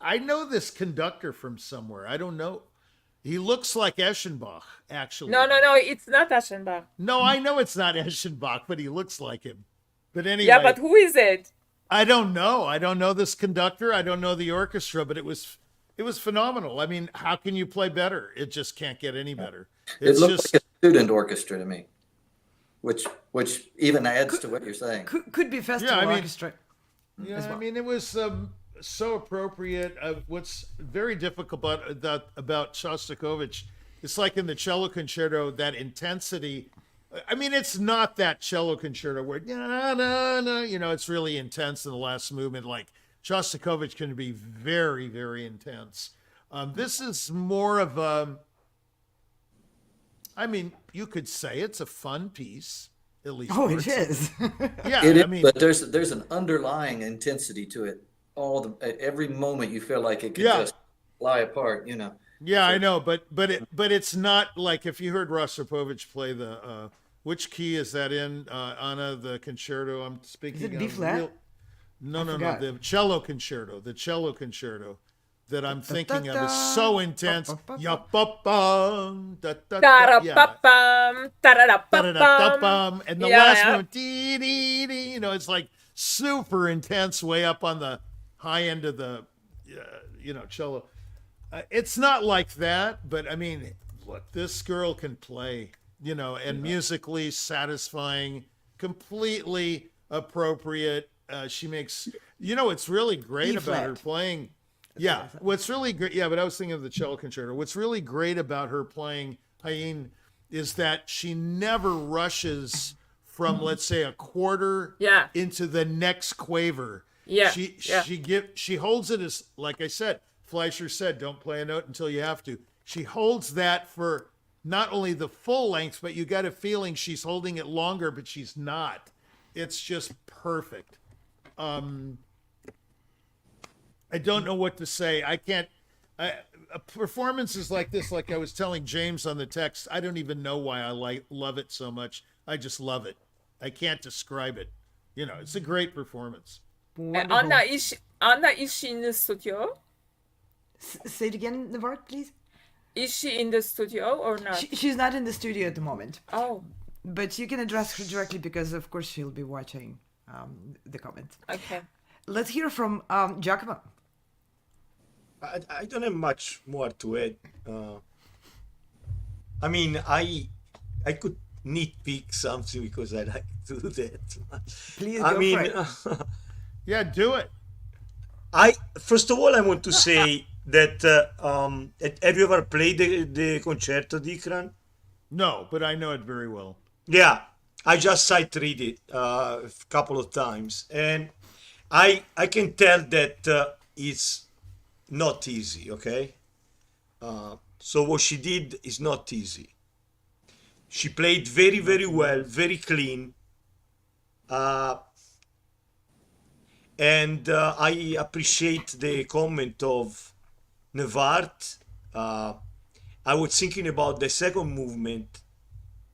I know this conductor from somewhere. I don't know. He looks like Eschenbach, actually. No, it's not Eschenbach. No, I know it's not Eschenbach, but he looks like him. But anyway. Yeah, but who is it? I don't know. I don't know this conductor. I don't know the orchestra, but it was phenomenal. I mean, how can you play better? It just can't get any better. It looks like a student orchestra to me, which even adds to what you're saying. Could be festival orchestra. Yeah, as well. I mean, it was so appropriate. What's very difficult about Shostakovich, it's like in the cello concerto, that intensity. I mean, it's not that cello concerto where it's really intense in the last movement. Like Shostakovich can be very, very intense. This is more of a. I mean, you could say it's a fun piece. At least. Oh, it is. Yeah, it is. I mean, but there's an underlying intensity to it. At every moment you feel like it could just fly apart. Yeah, so. I know, but it's not like if you heard Rostropovich play the which key is that in Anna, the concerto I'm speaking of? Is it B flat? No, the cello concerto. The cello concerto that I'm thinking of is so intense. And the last one, it's like super intense, way up on the high end of the, cello. It's not like that, but I mean, look, this girl can play, and musically satisfying, completely appropriate. She makes, what's really great about her playing. Yeah, what's really great. Yeah, but I was thinking of the cello concerto. What's really great about her playing Haydn is that she never rushes from, let's say, a quarter into the next quaver. Yeah. She holds it as, like I said, Fleischer said, don't play a note until you have to. She holds that for not only the full length, but you got a feeling she's holding it longer, but she's not. It's just perfect. I don't know what to say. I can't. Performances like this, like I was telling James on the text, I don't even know why I love it so much. I just love it. I can't describe it. It's a great performance. Anna, is she in the studio? Say it again, Gevorg, please. Is she in the studio or not? She's not in the studio at the moment. Oh. But you can address her directly because, of course, she'll be watching the comments. Okay. Let's hear from Giacomo. I don't have much more to add. I mean, I could nitpick something because I like to do that. Please go for it. Yeah, do it. First of all, I want to say that have you ever played the concerto, Dickran? No, but I know it very well. Yeah, I just sight read it a couple of times, and I can tell that it's not easy. Okay, so what she did is not easy. She played very, very well, very clean. And I appreciate the comment of Nevart. I was thinking about the second movement,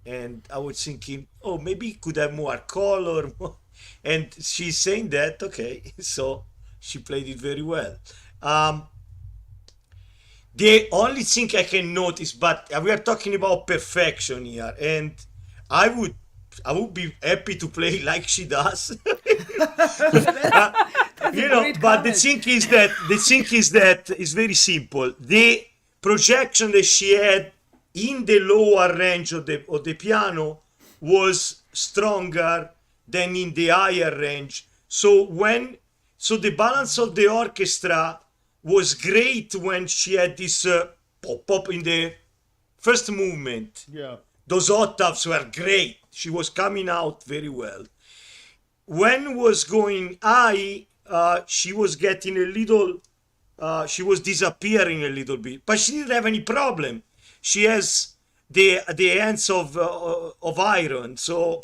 and I was thinking, oh, maybe it could have more color. And she's saying that, okay, so she played it very well. The only thing I can notice, but we are talking about perfection here, and I would be happy to play like she does. But the thing is that it's very simple. The projection that she had in the lower range of the piano was stronger than in the higher range. So the balance of the orchestra was great when she had this pop in the first movement. Yeah. Those octaves were great. She was coming out very well. When was going high, she was getting a little she was disappearing a little bit, but she didn't have any problem. She has the hands of iron, so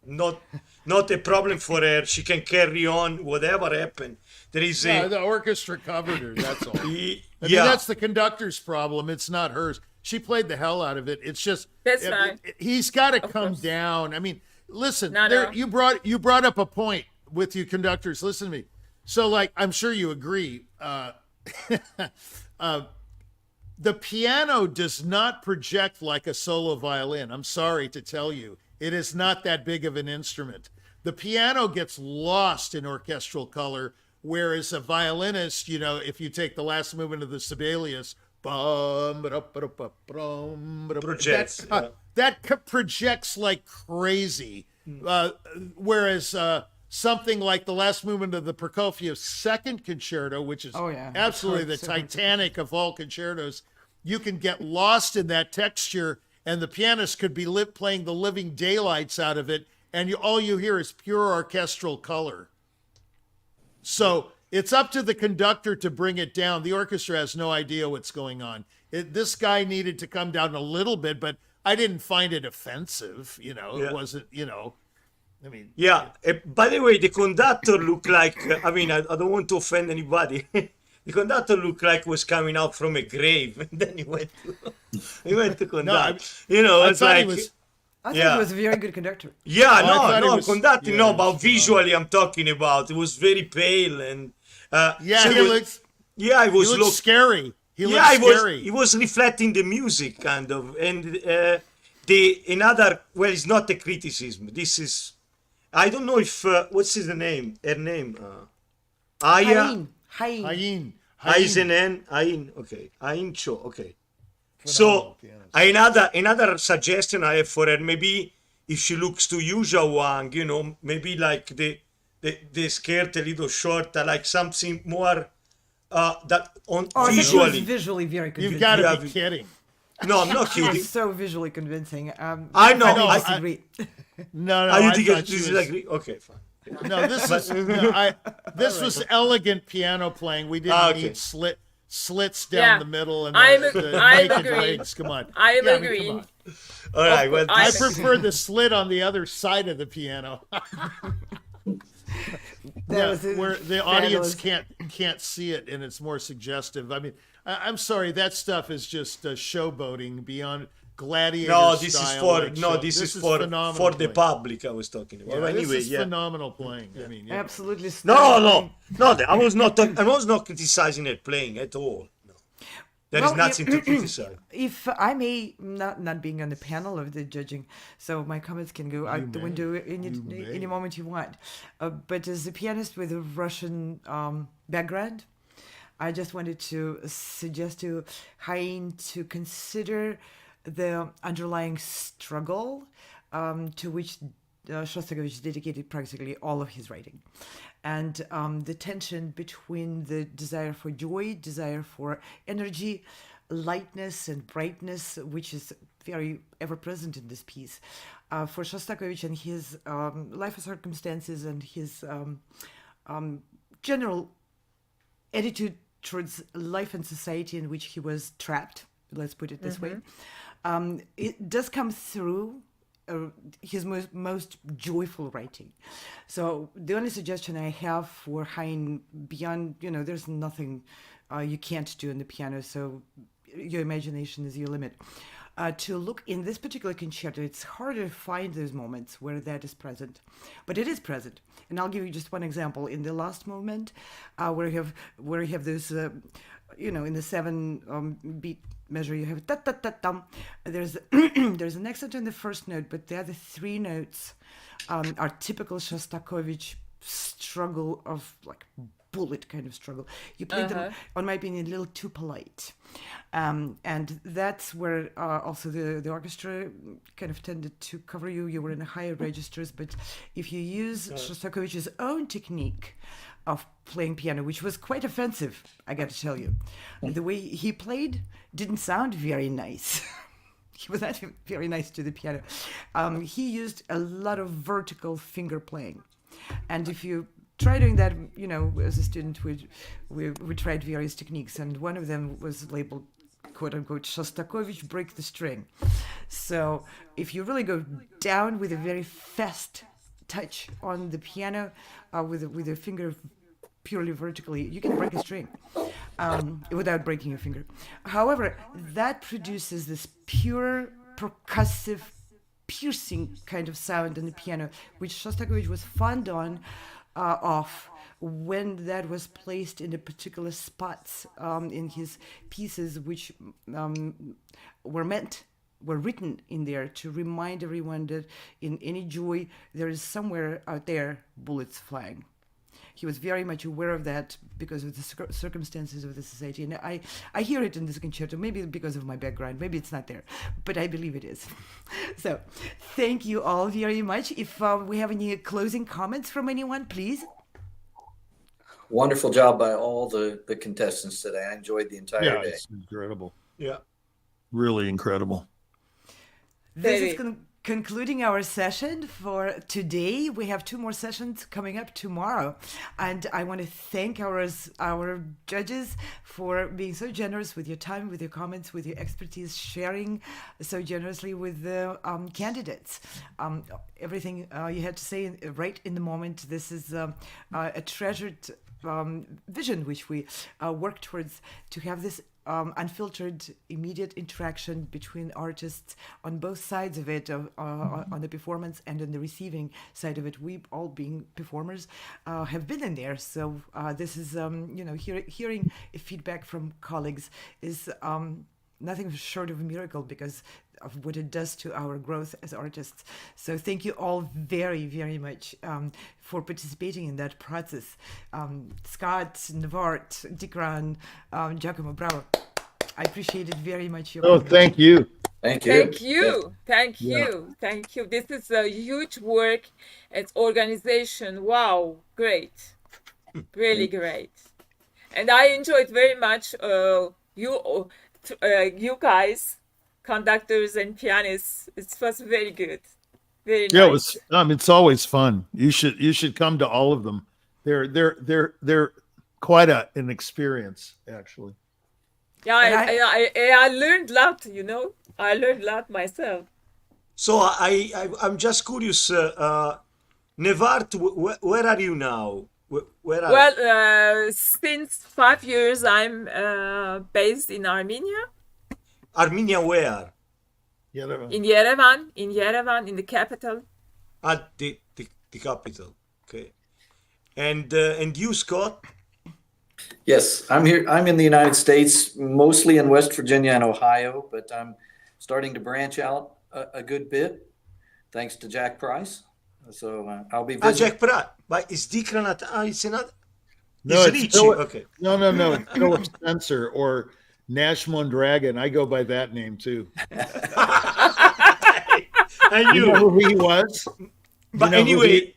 not a problem for her. She can carry on whatever happened. There is the orchestra covered her. That's all. I mean, yeah, that's the conductor's problem. It's not hers. She played the hell out of it. It's just he's got to come down. I mean, listen, you brought up a point with you conductors. Listen to me. So, like, I'm sure you agree. The piano does not project like a solo violin. I'm sorry to tell you, it is not that big of an instrument. The piano gets lost in orchestral color, whereas a violinist, you know, if you take the last movement of the Sibelius, projects. That projects like crazy. Whereas something like the last movement of the Prokofiev Second Concerto, which is absolutely the Titanic of all concertos, you can get lost in that texture, and the pianist could be playing the living daylights out of it, and all you hear is pure orchestral color. So it's up to the conductor to bring it down. The orchestra has no idea what's going on. This guy needed to come down a little bit, but I didn't find it offensive. You know, it wasn't, you know, I mean. Yeah. By the way, the conductor looked like, I mean, I don't want to offend anybody. The conductor looked like was coming out from a grave, and then he went to conduct. You know, it's like. I think he was a very good conductor. Yeah, conducting, but visually I'm talking about. It was very pale and he looked scary. He was reflecting the music kind of, and it's not a criticism. This is, I don't know if what's his name? Her name? Aya. Hain. Ain. Okay. Ain Cho. Okay. So another suggestion I have for her, maybe if she looks too Yuja Wang, you know, maybe like the skirt a little shorter, like something more that on visually. Visually very convincing. You've got to be kidding. No, I'm not kidding. It's so visually convincing. I know. I disagree. No. You disagree? Okay, fine. No, this was elegant piano playing. We didn't need slits down the middle and I'm agreeing. Come on. I'm agreeing. All right. Well, I prefer the slit on the other side of the piano. Where the audience can't see it and it's more suggestive. I mean, I'm sorry, that stuff is just showboating beyond gladiator style. This is for the public. I was talking about. Yeah, anyway, this is phenomenal playing. I mean, absolutely. No. I was not criticizing her playing at all. No, there is nothing to criticize. If I may, not being on the panel of the judging, so my comments can go out the window any moment you want. But as a pianist with a Russian background, I just wanted to suggest to Hain to consider the underlying struggle to which Shostakovich dedicated practically all of his writing. And the tension between the desire for joy, desire for energy, lightness and brightness, which is very ever present in this piece. For Shostakovich and his life circumstances and his general attitude towards life and society in which he was trapped, let's put it this way, it does come through his most joyful writing. So the only suggestion I have for Hain, beyond, there's nothing you can't do on the piano, so your imagination is your limit. To look in this particular concerto, it's harder to find those moments where that is present, but it is present. And I'll give you just one example. In the last movement, where you have those, in the 7 beat measure, you have ta ta ta tam. There's an accent in the first note, but the other 3 notes are typical Shostakovich struggle of like bullet kind of struggle. You played them, in my opinion, a little too polite, and that's where also the orchestra kind of tended to cover you. You were in higher registers, but if you use Shostakovich's own technique of playing piano, which was quite offensive, I got to tell you, the way he played didn't sound very nice. He was not very nice to the piano. He used a lot of vertical finger playing, and if you try doing that, as a student, we tried various techniques, and one of them was labeled quote unquote Shostakovich break the string. So if you really go down with a very fast touch on the piano, with a finger purely vertically, you can break a string without breaking your finger. However, that produces this pure percussive piercing kind of sound in the piano, which Shostakovich was fond of when that was placed in the particular spots in his pieces, which were written in there to remind everyone that in any joy there is somewhere out there bullets flying. He was very much aware of that because of the circumstances of the society. And I hear it in this concerto, maybe because of my background, maybe it's not there, but I believe it is. So thank you all very much. If we have any closing comments from anyone, please. Wonderful job by all the contestants today. I enjoyed the entire day. It's incredible. Yeah. Really incredible. This is concluding our session for today. We have 2 more sessions coming up tomorrow, and I want to thank our judges for being so generous with your time, with your comments, with your expertise, sharing so generously with the candidates. Everything you had to say right in the moment. This is a treasured vision which we work towards, to have this unfiltered, immediate interaction between artists on both sides of it, on the performance and on the receiving side of it. We all being performers have been in there, so this is hearing feedback from colleagues is nothing short of a miracle because of what it does to our growth as artists. So thank you all very, very much for participating in that process. Scott, Navart, Dickran, Giacomo, bravo. I appreciate it very much. Thank you. Thank you. Thank you. Thank you. Thank you. This is a huge work. It's organization. Wow. Great. Really great. And I enjoyed very much you guys, conductors and pianists. It was very good. Very nice. It's always fun. You should come to all of them. They're quite an experience, actually. Yeah, I learned a lot, I learned a lot myself. So I'm just curious, Nevart, where are you now? Since 5 years I'm based in Armenia. Armenia where? Yerevan. In Yerevan, in the capital. At the capital, okay. And you, Scott? Yes, I'm here. I'm in the United States, mostly in West Virginia and Ohio, but I'm starting to branch out a good bit, thanks to Jack Price. So I'll be visiting. Jack Price, but is Dickran it's another? No, it's Ricci. Okay. No. It's Philip Spencer or Nash Mondragon. I go by that name too. And you know who he was? But anyway.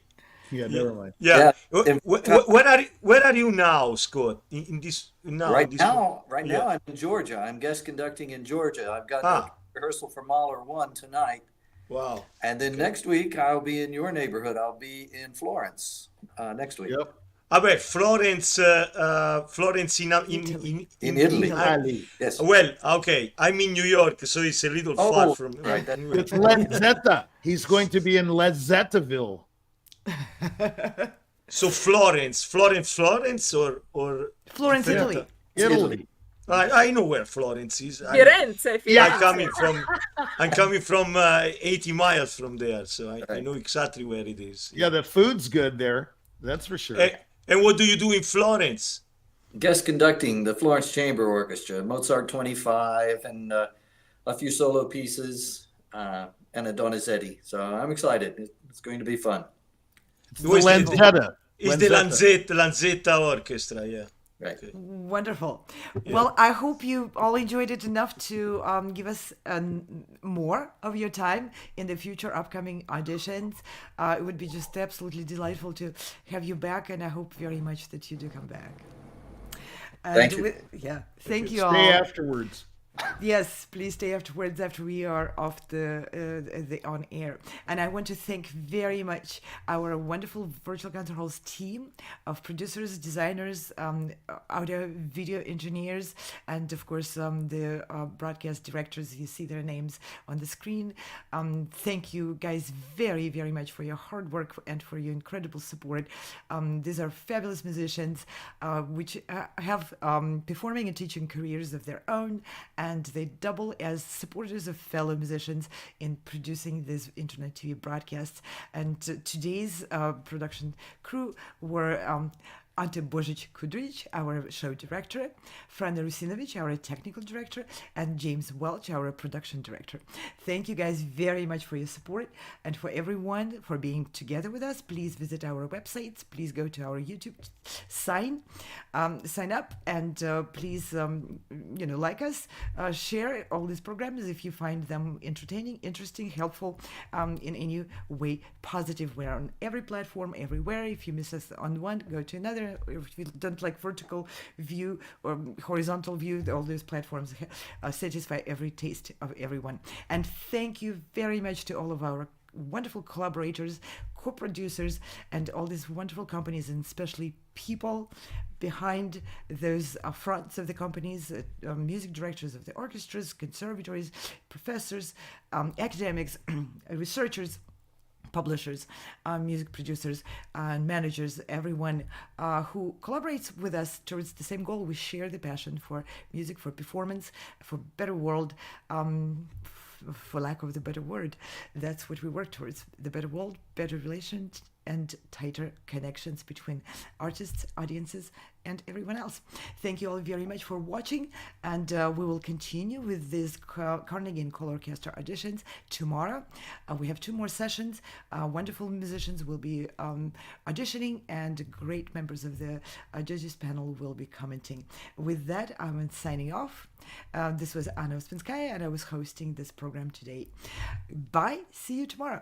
Yeah, never mind. Yeah. Where are you now, Scott? In this now? Right now, I'm in Georgia. I'm guest conducting in Georgia. I've got a rehearsal for Mahler 1 tonight. Wow. And then next week I'll be in your neighborhood. I'll be in Florence next week. Yep. Florence in Italy. Yes. Well, okay. I'm in New York, so it's a little far from. Right. It's Lezzetta. He's going to be in Lezzettaville. So Florence, or Florence, Italy. Italy. I know where Florence is. I'm coming from 80 miles from there, so I know exactly where it is. Yeah, the food's good there. That's for sure. And what do you do in Florence? Guest conducting the Florence Chamber Orchestra, Mozart 25, and a few solo pieces, and a Donizetti. So I'm excited. It's going to be fun. It's the Lanzetta. It's the Lanzetta Orchestra, yeah. Right. Okay. Wonderful. Yeah. Well, I hope you all enjoyed it enough to give us more of your time in the future upcoming auditions. It would be just absolutely delightful to have you back, and I hope very much that you do come back. Thank you. Thank you all. Stay afterwards. Yes, please stay afterwards after we are off the on air. And I want to thank very much our wonderful Virtual Concert Hall's team of producers, designers, audio video engineers, and of course the broadcast directors. You see their names on the screen. Thank you guys very, very much for your hard work and for your incredible support. These are fabulous musicians which have performing and teaching careers of their own, and they double as supporters of fellow musicians in producing these internet TV broadcasts. And today's production crew were Ante Božić-Kudrić, our show director, Frana Rusinovic, our technical director, and James Welch, our production director. Thank you guys very much for your support and for everyone for being together with us. Please visit our websites. Please go to our YouTube, sign up, and please, like us, share all these programs if you find them entertaining, interesting, helpful, in any way positive. We're on every platform, everywhere. If you miss us on one, go to another. If you don't like vertical view or horizontal view, all those platforms satisfy every taste of everyone. And thank you very much to all of our wonderful collaborators, co-producers, and all these wonderful companies, and especially people behind those fronts of the companies, music directors of the orchestras, conservatories, professors, academics, researchers, publishers, music producers, and managers, everyone who collaborates with us towards the same goal. We share the passion for music, for performance, for better world, for lack of the better word. That's what we work towards: the better world, better relations, and tighter connections between artists, audiences, and everyone else. Thank you all very much for watching, and we will continue with this Carnegie and colORCHESTRA auditions tomorrow. We have 2 more sessions. Wonderful musicians will be auditioning, and great members of the judges panel will be commenting. With that, I'm signing off. This was Anna Ospinskaya, and I was hosting this program today. Bye. See you tomorrow.